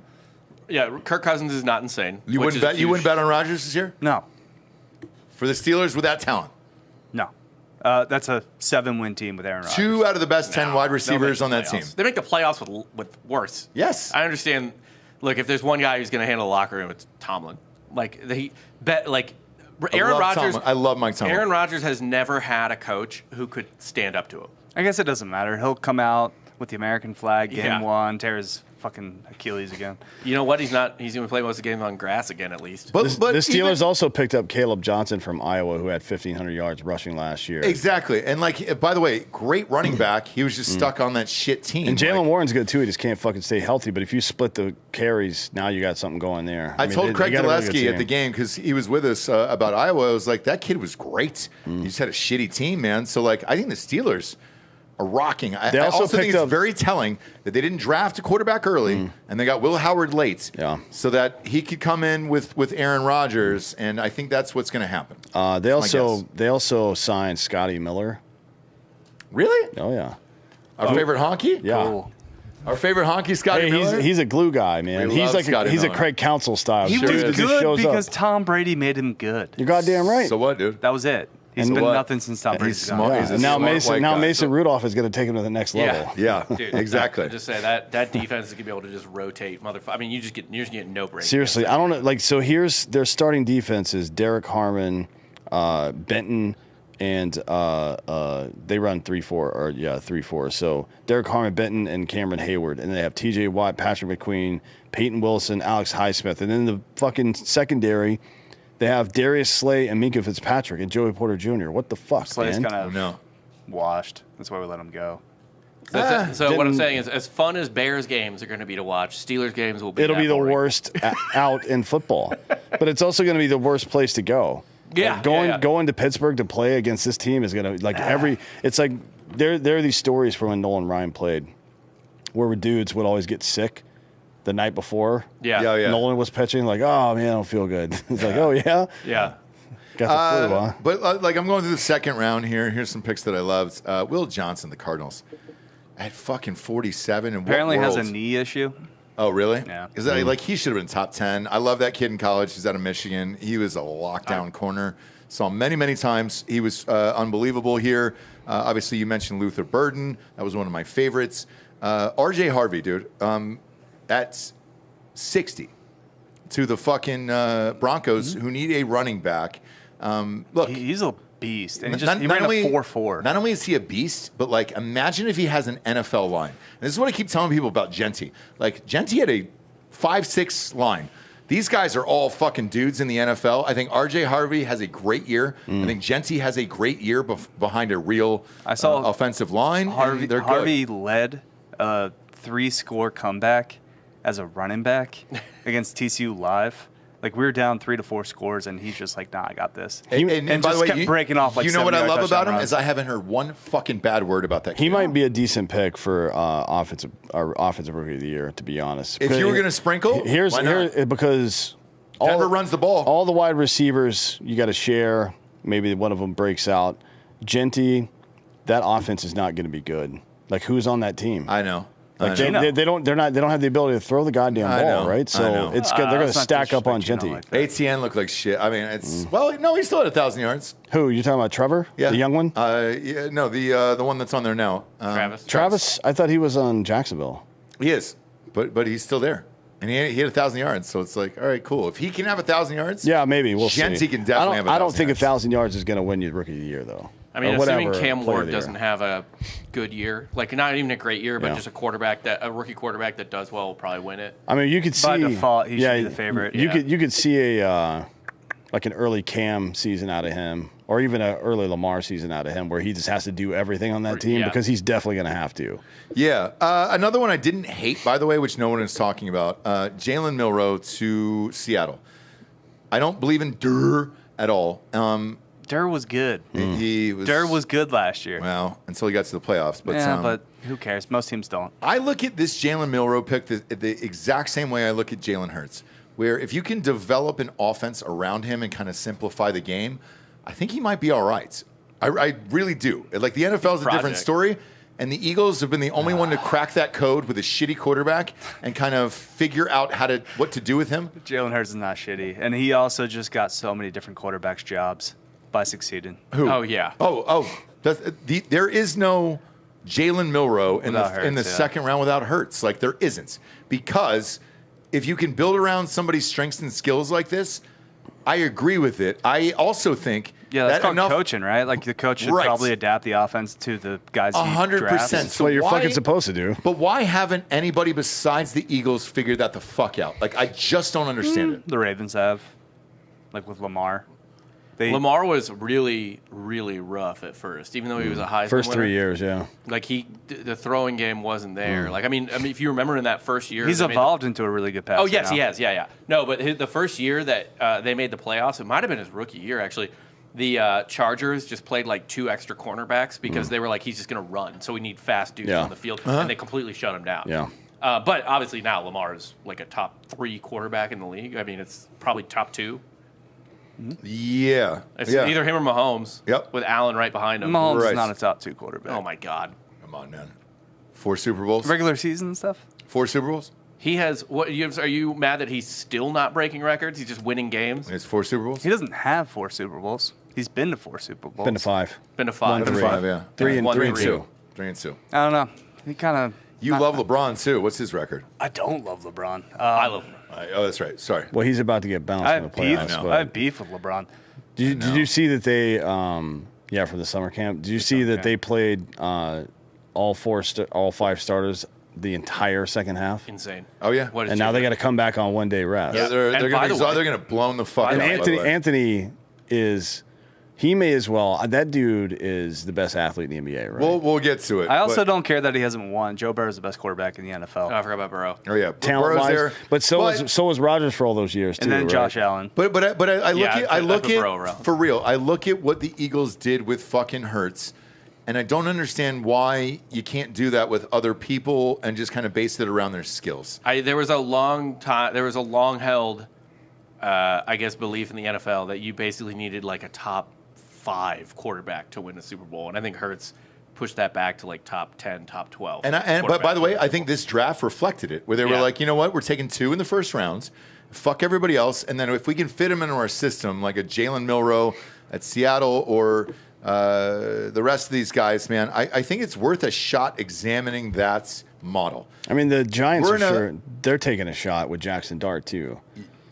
Yeah. Kirk Cousins is not insane. You which wouldn't is bet. You huge. wouldn't bet on Rodgers this year No, for the Steelers with that talent. no. That's a 7-win team with Aaron Rodgers. 2 out of the best 10 wide receivers They'll on make that the team. playoffs. They make the playoffs with worse. Yes. I understand. Look, if there's one guy who's going to handle the locker room, it's Tomlin. Like I love Mike Tomlin. Aaron Rodgers has never had a coach who could stand up to him. I guess it doesn't matter. He'll come out with the American flag game Yeah. 1, tear his fucking Achilles again. You know what? He's going to play most of the games on grass again, at least. But The Steelers also picked up Caleb Johnson from Iowa, who had 1,500 yards rushing last year. Exactly. And, like, by the way, great running back. He was just stuck on that shit team. And Jalen Warren's good, too. He just can't fucking stay healthy. But if you split the carries, now you got something going there. I told Craig got a really good Gillespie at team. the game, because he was with us about Iowa. I was like, that kid was great. He just had a shitty team, man. So, like, I think the Steelers are rocking. I also think it's very telling that they didn't draft a quarterback early, and they got Will Howard late, so that he could come in with Aaron Rodgers, and I think that's what's going to happen. They also signed Scotty Miller. Really? Oh yeah, our favorite honky. Yeah. Cool. Our favorite honky, Scotty Miller. He's a glue guy, man. We He's love Scotty he's a Miller. Craig Counsell style. He Sure was is. Just good shows because up. Tom Brady made him good. You're goddamn right. So what, dude? That was it. He's So been what? nothing since Tom And Brady's he's gone. smart. Yeah. He's a And now smart Mason white guy, Mason so- Rudolph is going to take him to the next level. Yeah, Dude, exactly. I just say that defense is gonna be able to just rotate, motherfucker. I mean, you're just getting no break. Seriously, I don't know. Like, so here's their starting defense is Derek Harmon, Benton, and they run 3-4 or 3-4. So Derek Harmon, Benton, and Cameron Hayward, and they have T.J. Watt, Patrick McQueen, Peyton Wilson, Alex Highsmith, and then the fucking secondary, they have Darius Slay and Minka Fitzpatrick and Joey Porter Jr. What the fuck, Slay's man? kind of No. washed. That's why we let him go. So what I'm saying is, as fun as Bears games are going to be to watch, Steelers games will be. It'll that be the boring. worst out in football, but it's also going to be the worst place to go. Yeah, Like, yeah. going to Pittsburgh to play against this team is going to like It's like there are these stories from when Nolan Ryan played, where dudes would always get sick the night before. Yeah. Nolan was pitching like, oh man, I don't feel good. It's like, oh yeah, Yeah. got the flu, huh? But like, I'm going through the second round here. Here's some picks that I loved. Will Johnson, the Cardinals, at fucking 47. And Apparently has a knee issue. Oh, really? Yeah. Is that like he should have been top 10? I love that kid in college. He's out of Michigan. He was a lockdown corner. Saw him many times. He was unbelievable here. Obviously, you mentioned Luther Burden. That was one of my favorites. R.J. Harvey, dude. That's 60 to the fucking Broncos, who need a running back. Look, He's a beast. And he not ran only- a 4.4. Not only is he a beast, but like, imagine if he has an NFL line. And this is what I keep telling people about Genty. Like, Genty had a 5'6" line. These guys are all fucking dudes in the NFL. I think R.J. Harvey has a great year. I think Genty has a great year behind a real I saw offensive line. Harvey, and they're good. Harvey led a 3-score comeback as a running back against TCU live. Like, we were down 3 to 4 scores, and he's just like, nah, I got this. And And by just the way, kept breaking off, like, you know what I 70-yard love about touchdown him runs. is I haven't heard one fucking bad word about that kid. He might be a decent pick for offensive rookie of the year, to be honest. If you were going to sprinkle, why not? Because Denver runs the ball. All the wide receivers, you got to share. Maybe one of them breaks out. Genty, that offense is not going to be good. Like, who's on that team? I know. Like, I know. they don't have the ability to throw the goddamn I ball, know. right? I know. So it's good. They're going to let's not stack up on disrespect Geno Genty. like that. ATN looked like shit. I mean, it's well, no, he still had 1,000 yards. Who you talking about? Trevor? Yeah, the young one. Yeah, no, the one that's on there now. Travis. I thought he was on Jacksonville. He is, but he's still there, and he had 1,000 yards. So it's like, all right, cool. If he can have 1,000 yards, Yeah, maybe we'll see. Genty can definitely have 1,000 I don't think yards. 1,000 yards is going to win you Rookie of the Year, though. I mean, Or assuming whatever, Cam Player of Ward the Year. doesn't have a good year, like not even a great year, but Yeah. just a rookie quarterback that does well will probably win it. I mean, you could see By default, he should be the favorite. You Yeah. could see a like an early Cam season out of him, or even an early Lamar season out of him, where he just has to do everything on that team Yeah. because he's definitely going to have to. Yeah. Another one I didn't hate, by the way, which no one is talking about, Jalen Milroe to Seattle. I don't believe in Durr at all. Durr was good. He was, Durr was good last year. well until he got to the playoffs. But, Yeah, but who cares? Most teams don't. I look at this Jalen Milroe pick the exact same way I look at Jalen Hurts, where if you can develop an offense around him and kind of simplify the game, I think he might be all right. I really do. Like, the NFL is a different Project. story, and the Eagles have been the only one to crack that code with a shitty quarterback and kind of figure out what to do with him. Jalen Hurts is not shitty. And he also just got so many different quarterbacks' jobs by succeeding. Who? Oh, yeah. There is no Jalen Milroe in Without the Hurts, yeah. second round without Hurts. Like, there isn't. Because if you can build around somebody's strengths and skills like this, I agree with it. I also think that's called coaching, right? Like the coach should probably adapt the offense to the guys he 100%. drafts. That's what you're fucking supposed to do. But why haven't anybody besides the Eagles figured that the fuck out? Like, I just don't understand it. The Ravens have, like with Lamar. Lamar was really, really rough at first, even though he was a Heisman First winner. 3 years, yeah. Like the throwing game wasn't there. Like I mean, if you remember in that first year, he's evolved into a really good passer. Oh yes, now. he has. Yeah. No, but the first year that they made the playoffs, it might have been his rookie year actually. The Chargers just played like 2 extra cornerbacks because they were like, he's just going to run, so we need fast dudes on the field, and they completely shut him down. Yeah. But obviously now Lamar is like a top 3 quarterback in the league. I mean, it's probably top 2. Yeah. It's either him or Mahomes. Yep. With Allen right behind him. Mahomes is not a top 2 quarterback. Oh my God. Come on, man. 4 Super Bowls? Regular season and stuff? 4 Super Bowls? He has what? Are you mad that he's still not breaking records? He's just winning games. It's 4 Super Bowls? He doesn't have 4 Super Bowls. He's been to 4 Super Bowls. Been to 5. Been to 5. Been to 5, yeah. 3 and 1-3. 2. 3 and 2. I don't know. He kind of. You love LeBron, too. What's his record? I don't love LeBron. I love him. Oh, that's right. Sorry. Well, he's about to get bounced I in the have beef. playoffs. I have beef with LeBron. Did you see that they, for the summer camp, did you see that they played all 5 starters the entire second half? Insane. Oh, yeah. And now they got to come back on 1 day rest. Yeah, they're going to blow the fuck And out. Anthony is, he may as well, that dude is the best athlete in the NBA, right? We'll get to it. I also don't care that he hasn't won. Joe Burrow is the best quarterback in the NFL. Oh, I forgot about Burrow. Oh, yeah. Talent-wise, there. but so was Rodgers for all those years, too. And then right? Josh Allen. But I look put Burrow around. at for real. I look at what the Eagles did with fucking Hurts, and I don't understand why you can't do that with other people and just kind of base it around their skills. There was a long held, I guess, belief in the NFL that you basically needed like a top 5 quarterback to win a Super Bowl, and I think Hurts pushed that back to like top 10, top 12. But by the way, I think this draft reflected it, where they were like, you know what, we're taking 2 in the first rounds, fuck everybody else, and then if we can fit them into our system, like a Jalen Milroe at Seattle or the rest of these guys, man, I think it's worth a shot examining that model. I mean, the Giants they're taking a shot with Jackson Dart too.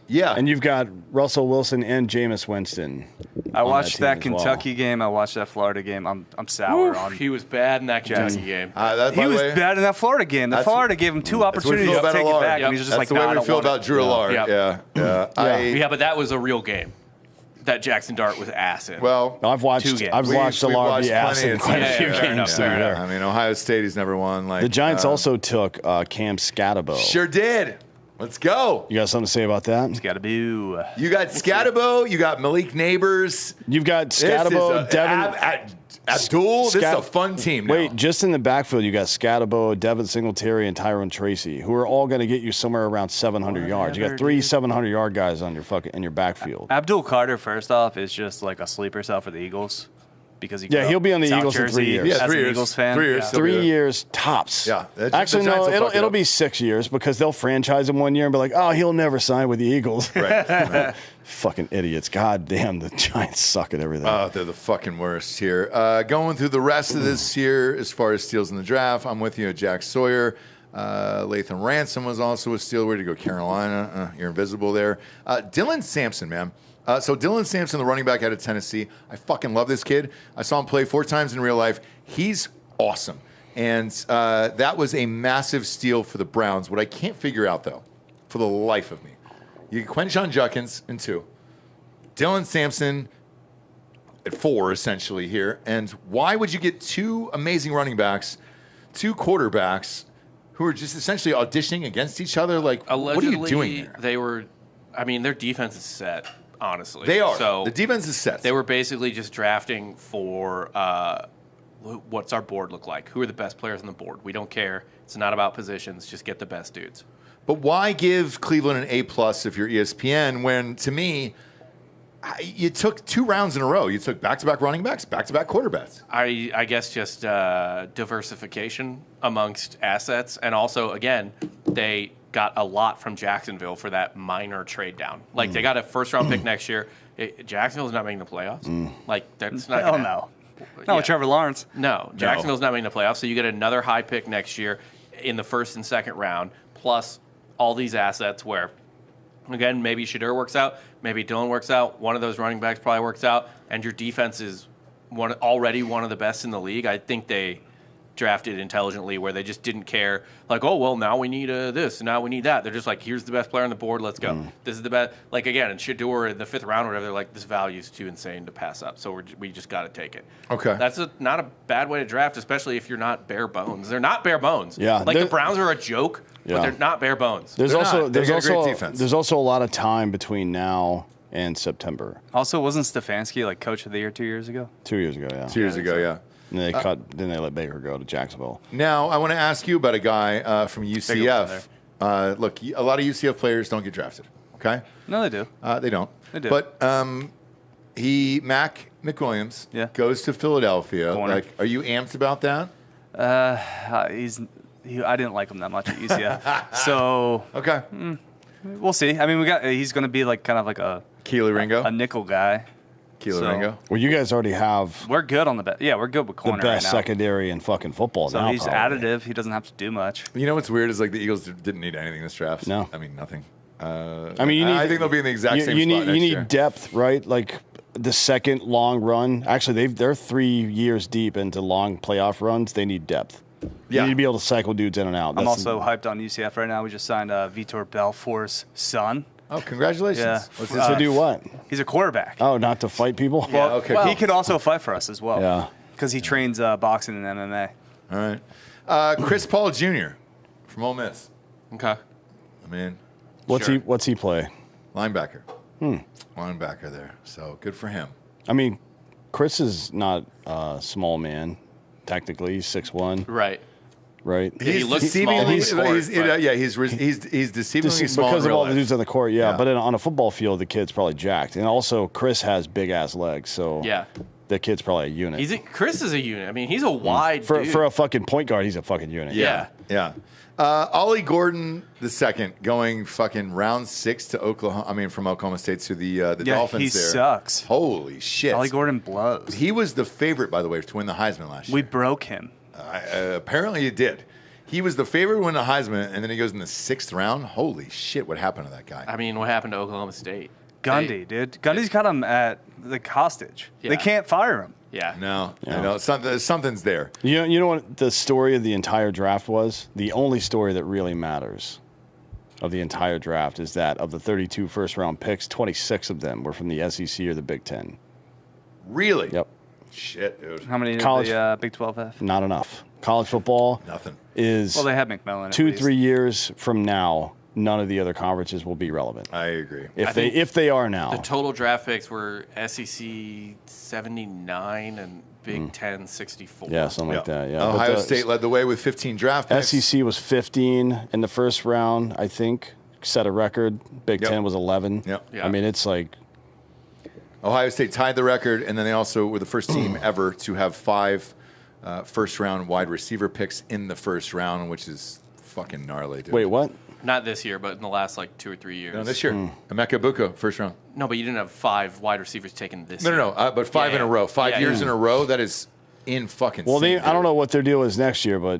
Yeah. And you've got Russell Wilson and Jameis Winston. I watched that Kentucky game. I watched that Florida game. I'm sour on. He was bad in that Kentucky game. He was bad in that Florida game. The Florida gave him 2 opportunities to take it back, and he's just that's like, the way we feel about Drew Allard. Yep. Yeah. But that was a real game. That Jackson Dart was ass in. Well, I've watched Allard be ass in quite a few games. I mean, Ohio State, he's never won. Like the Giants also took Cam Scatterbo. Sure did. Let's go. You got something to say about that? Scatterbo. You got Scatterbo. You got Malik Neighbors. You've got Scatterbo, Devin. Abdul. This is a fun team now. Wait, just in the backfield, you got Scatterbo, Devin Singletary, and Tyrone Tracy, who are all going to get you somewhere around 700 yards. You got 3 700-yard guys on your backfield. Abdul Carter, first off, is just like a sleeper cell for the Eagles. Because he'll be on the Eagles in 3 years. Yeah, 3 years. Eagles fan. 3 years. 3 years tops. Yeah. Actually, no, it'll be 6 years because they'll franchise him 1 year and be like, oh, he'll never sign with the Eagles. Right. Fucking idiots. God damn, the Giants suck at everything. Oh, they're the fucking worst here. Going through the rest of this year as far as steals in the draft, I'm with you, Jack Sawyer. Latham Ransom was also a steal. Where'd you go, Carolina? You're invisible there. Dylan Sampson, man. So Dylan Sampson, the running back out of Tennessee, I fucking love this kid. I saw him play 4 times in real life. He's awesome. And that was a massive steal for the Browns. What I can't figure out, though, for the life of me, you get Quinshon Judkins in 2. Dylan Sampson at 4, essentially, here. And why would you get 2 amazing running backs, 2 quarterbacks, who are just essentially auditioning against each other? Like, allegedly, what are you doing here? They were, their defense is set. Honestly, they are. So the defense is set. They were basically just drafting for what's our board look like? Who are the best players on the board? We don't care. It's not about positions. Just get the best dudes. But why give Cleveland an A+ if you're ESPN when, to me, you took 2 rounds in a row? You took back-to-back running backs, back-to-back quarterbacks. I guess just diversification amongst assets, and also again they got a lot from Jacksonville for that minor trade down. Like they got a first-round pick next year. Jacksonville's not making the playoffs. Like that's not. Hell no. Not with Trevor Lawrence. No, Jacksonville's not making the playoffs. So you get another high pick next year in the first and second round, plus all these assets where Again, maybe Shedeur works out, maybe Dylan works out. One of those running backs probably works out, and your defense is already one of the best in the league. I think they drafted intelligently where they just didn't care. Like, oh, well, now we need this, now we need that. They're just like, here's the best player on the board, let's go. This is the best. Like, again, in Shedeur in the 5th round or whatever, they're like, this value is too insane to pass up, so we just got to take it. Okay. That's not a bad way to draft, especially if you're not bare bones. They're not bare bones. Yeah. Like, the Browns are a joke, but they're not bare bones. There's They're also not. They got a great also defense. there's also a lot of time between now and September. Also, wasn't Stefanski like coach of the year 2 years ago? 2 years ago, yeah. 2 years ago, yeah. And then they let Baker go to Jacksonville. Now, I want to ask you about a guy from UCF. Look, a lot of UCF players don't get drafted, okay? No, they do. They don't. They do. But Mac McWilliams goes to Philadelphia. Corner. Like, are you amped about that? I didn't like him that much at UCF. So Okay. we'll see. I mean, he's going to be like kind of like a Keely Ringo. a nickel guy. Keely so- Ringo. Well, you guys already have We're good on the best. Yeah, we're good with the corner best right now. secondary in fucking football So now. he's probably. additive. He doesn't have to do much. You know what's weird is like the Eagles didn't need anything this draft. No. I mean, nothing. I mean, I think they'll be in the exact same you spot need, next you need year. depth, right? Like the second long run. Actually, they're 3 years deep into long playoff runs. They need depth. Yeah. You need to be able to cycle dudes in and out. I'm also hyped on UCF right now. We just signed Vitor Belfort's son. Oh, congratulations. Yeah. What's to do what? He's a quarterback. Oh, not to fight people? Yeah, okay. Well, cool. he could also fight for us as well. Yeah. Because he trains boxing and MMA. All right. Chris Paul Jr. from Ole Miss. Okay. I mean, What's he play? linebacker. Linebacker there. So good for him. I mean, Chris is not a small man. Technically, he's 6'1", Right. right? He looks deceivingly small. he's deceivingly small because in of real all the life. dudes on the court, Yeah. But on a football field, the kid's probably jacked, and also Chris has big ass legs, so Yeah. the kid's probably a unit. Chris is a unit. I mean, he's a wide dude. for a fucking point guard, he's a fucking unit. Yeah. Yeah. Ollie Gordon II going fucking round 6 to Oklahoma. I mean, from Oklahoma State to the Dolphins. he there. sucks. Holy shit! Ollie Gordon blows. He was the favorite, by the way, to win the Heisman last year. We broke him. Apparently, he did. He was the favorite to win the Heisman, and then he goes in the 6th round. Holy shit! What happened to that guy? I mean, what happened to Oklahoma State? Gundy, dude. Gundy's got him at the hostage. Yeah. They can't fire him. Yeah. No, I know something's there. You know what the story of the entire draft was? The only story that really matters of the entire draft is that of the 32 first-round picks, 26 of them were from the SEC or the Big Ten. Really? Yep. Shit, dude. How many College- did the Big 12 have? Not enough. College football Nothing. is Well, they had McMillan. 2-3 years from now. None of the other conferences will be relevant. I agree. If they are now. The total draft picks were SEC 79 and Big Ten 64. Yeah, something like that. Yeah. Ohio But the State led the way with 15 draft picks. SEC was 15 in the first round, I think. Set a record. Big Yep. Ten was 11. Yep. Yeah. I mean, it's like Ohio State tied the record, and then they also were the first team ever to have 5 first-round wide receiver picks in the first round, which is fucking gnarly, dude. wait, what? Not this year, but in the last like 2 or 3 years. No, this year. Emeka Buka, first round. No, but you didn't have 5 wide receivers taken this No, year. but 5 Yeah, in a yeah. row. 5 Yeah, years yeah. in a row, that is in fucking Well, sync, I don't dude. know what their deal is next year, but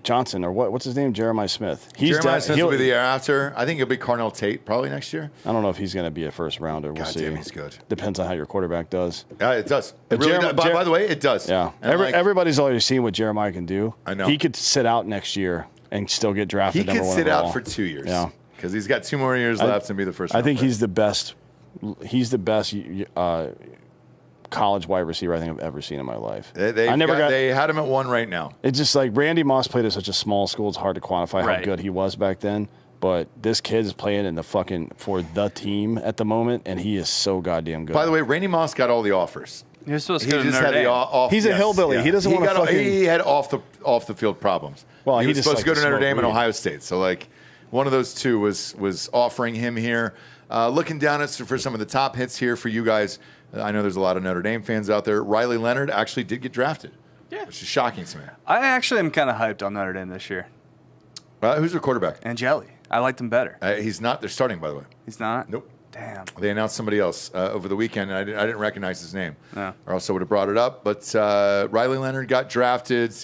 Johnson or what's his name? Jeremiah Smith. Jeremiah Smith will be the year after. I think he'll be Carnell Tate probably next year. I don't know if he's going to be a first rounder. We'll God see. damn, he's good. Depends on how your quarterback does. Yeah, it does. It But really Jeremiah- does. By the way, it does. Yeah. And Everybody's already seen what Jeremiah can do. I know. He could sit out next year and still get drafted he number could one sit overall. out for 2 years. Yeah. Because he's got 2 more years left and be the first I round think pick. he's the best. He's the best college wide receiver I think I've ever seen in my life. They had him at 1 right now. It's just like Randy Moss played at such a small school. It's hard to quantify how Right. good he was back then. But this kid is playing in for the team at the moment, and he is so goddamn good. By the way, Randy Moss got all the offers. You're supposed He to go to just Notre had the Dame. off. He's a yes, hillbilly. yeah. He doesn't wanna fucking- He had off the field problems. Well, he he was just supposed to go likes to to Notre smoke Dame and weed. Ohio State. So like, one of those two was offering him here. Looking down for some of the top hits here for you guys. I know there's a lot of Notre Dame fans out there. Riley Leonard actually did get drafted. Yeah. Which is shocking to me. I actually am kind of hyped on Notre Dame this year. Who's their quarterback? Angeli. I liked him better. He's not. They're starting, by the way. He's not? Nope. Damn. They announced somebody else over the weekend, and I didn't recognize his name. No. Or else I would have brought it up. But Riley Leonard got drafted.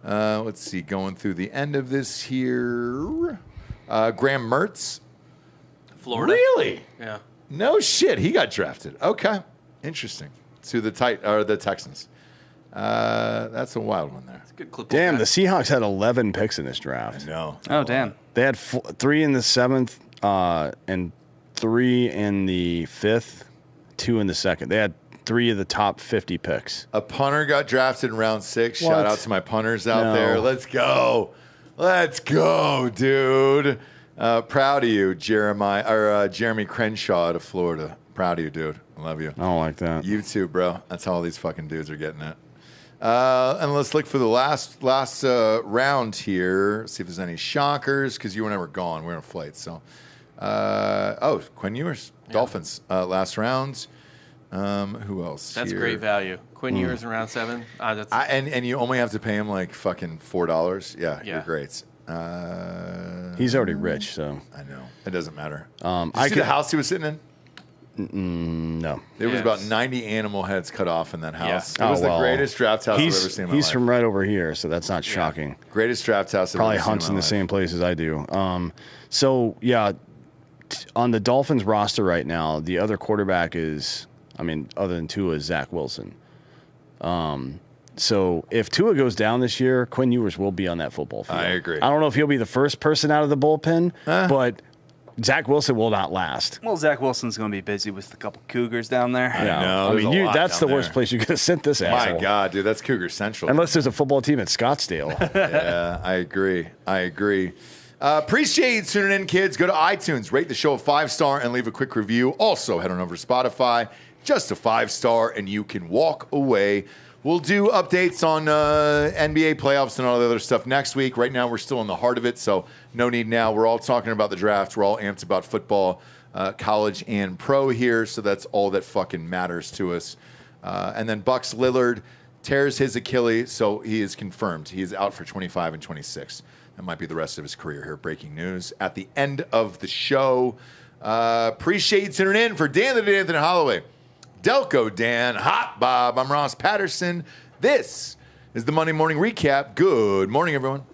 Let's see, going through the end of this here. Graham Mertz Florida. Really? Yeah. No shit. He got drafted. Okay. Interesting. To the Texans. That's a wild one there. Good clip. Damn, the Seahawks had 11 picks in this draft. No. Oh, damn. They had 3 in the 7th and 3 in the 5th, 2 in the 2nd. They had 3 of the top 50 picks. A punter got drafted in round 6. What? Shout out to my punters out No. there. Let's go. Let's go, dude. Proud of you, Jeremy Crenshaw out of Florida. Proud of you, dude. I love you. I don't like that. You too, bro. That's how all these fucking dudes are getting it. And let's look for the last round here. See if there's any shockers, because you were never gone. We're on a flight. So, Quinn Ewers, Dolphins, last round. Who else? That's here? great value. Quinn Ewers in round 7. And you only have to pay him like fucking $4. Yeah, you're great. He's already rich, so I know it doesn't matter. I I see could the house he was sitting in. no. There was Yes. about 90 animal heads cut off in that house. Yeah. It was Oh, well. the greatest draft house I've ever seen in my He's life. from right over here, so that's not shocking. Greatest draft house I've Probably ever seen hunts in in my the life. same place as I do. So yeah, on the Dolphins roster right now, the other quarterback is, other than Tua, is Zach Wilson. So if Tua goes down this year, Quinn Ewers will be on that football field. I agree. I don't know if he'll be the first person out of the bullpen, but Zach Wilson will not last. Well, Zach Wilson's going to be busy with a couple Cougars down there. Yeah, know, there's a lot that's the down worst there. place you could have sent this My asshole. God, dude, that's Cougar Central. Unless there's a football team at Scottsdale. Yeah, I agree. Appreciate you tuning in, kids. Go to iTunes, rate the show a 5-star, and leave a quick review. Also, head on over to Spotify, just a 5-star, and you can walk away. We'll do updates on NBA playoffs and all the other stuff next week. Right now, we're still in the heart of it, so no need now. We're all talking about the draft. We're all amped about football, college and pro here, so that's all that fucking matters to us. And then Bucks Lillard tears his Achilles, so he is confirmed. He is out for 25 and 26. That might be the rest of his career here. Breaking news at the end of the show. Appreciate you tuning in. For Dan the Anthony Hollaway, Delco Dan, Hot Bob, I'm Ross Patterson. This is the Monday Morning Recap. Good morning, everyone.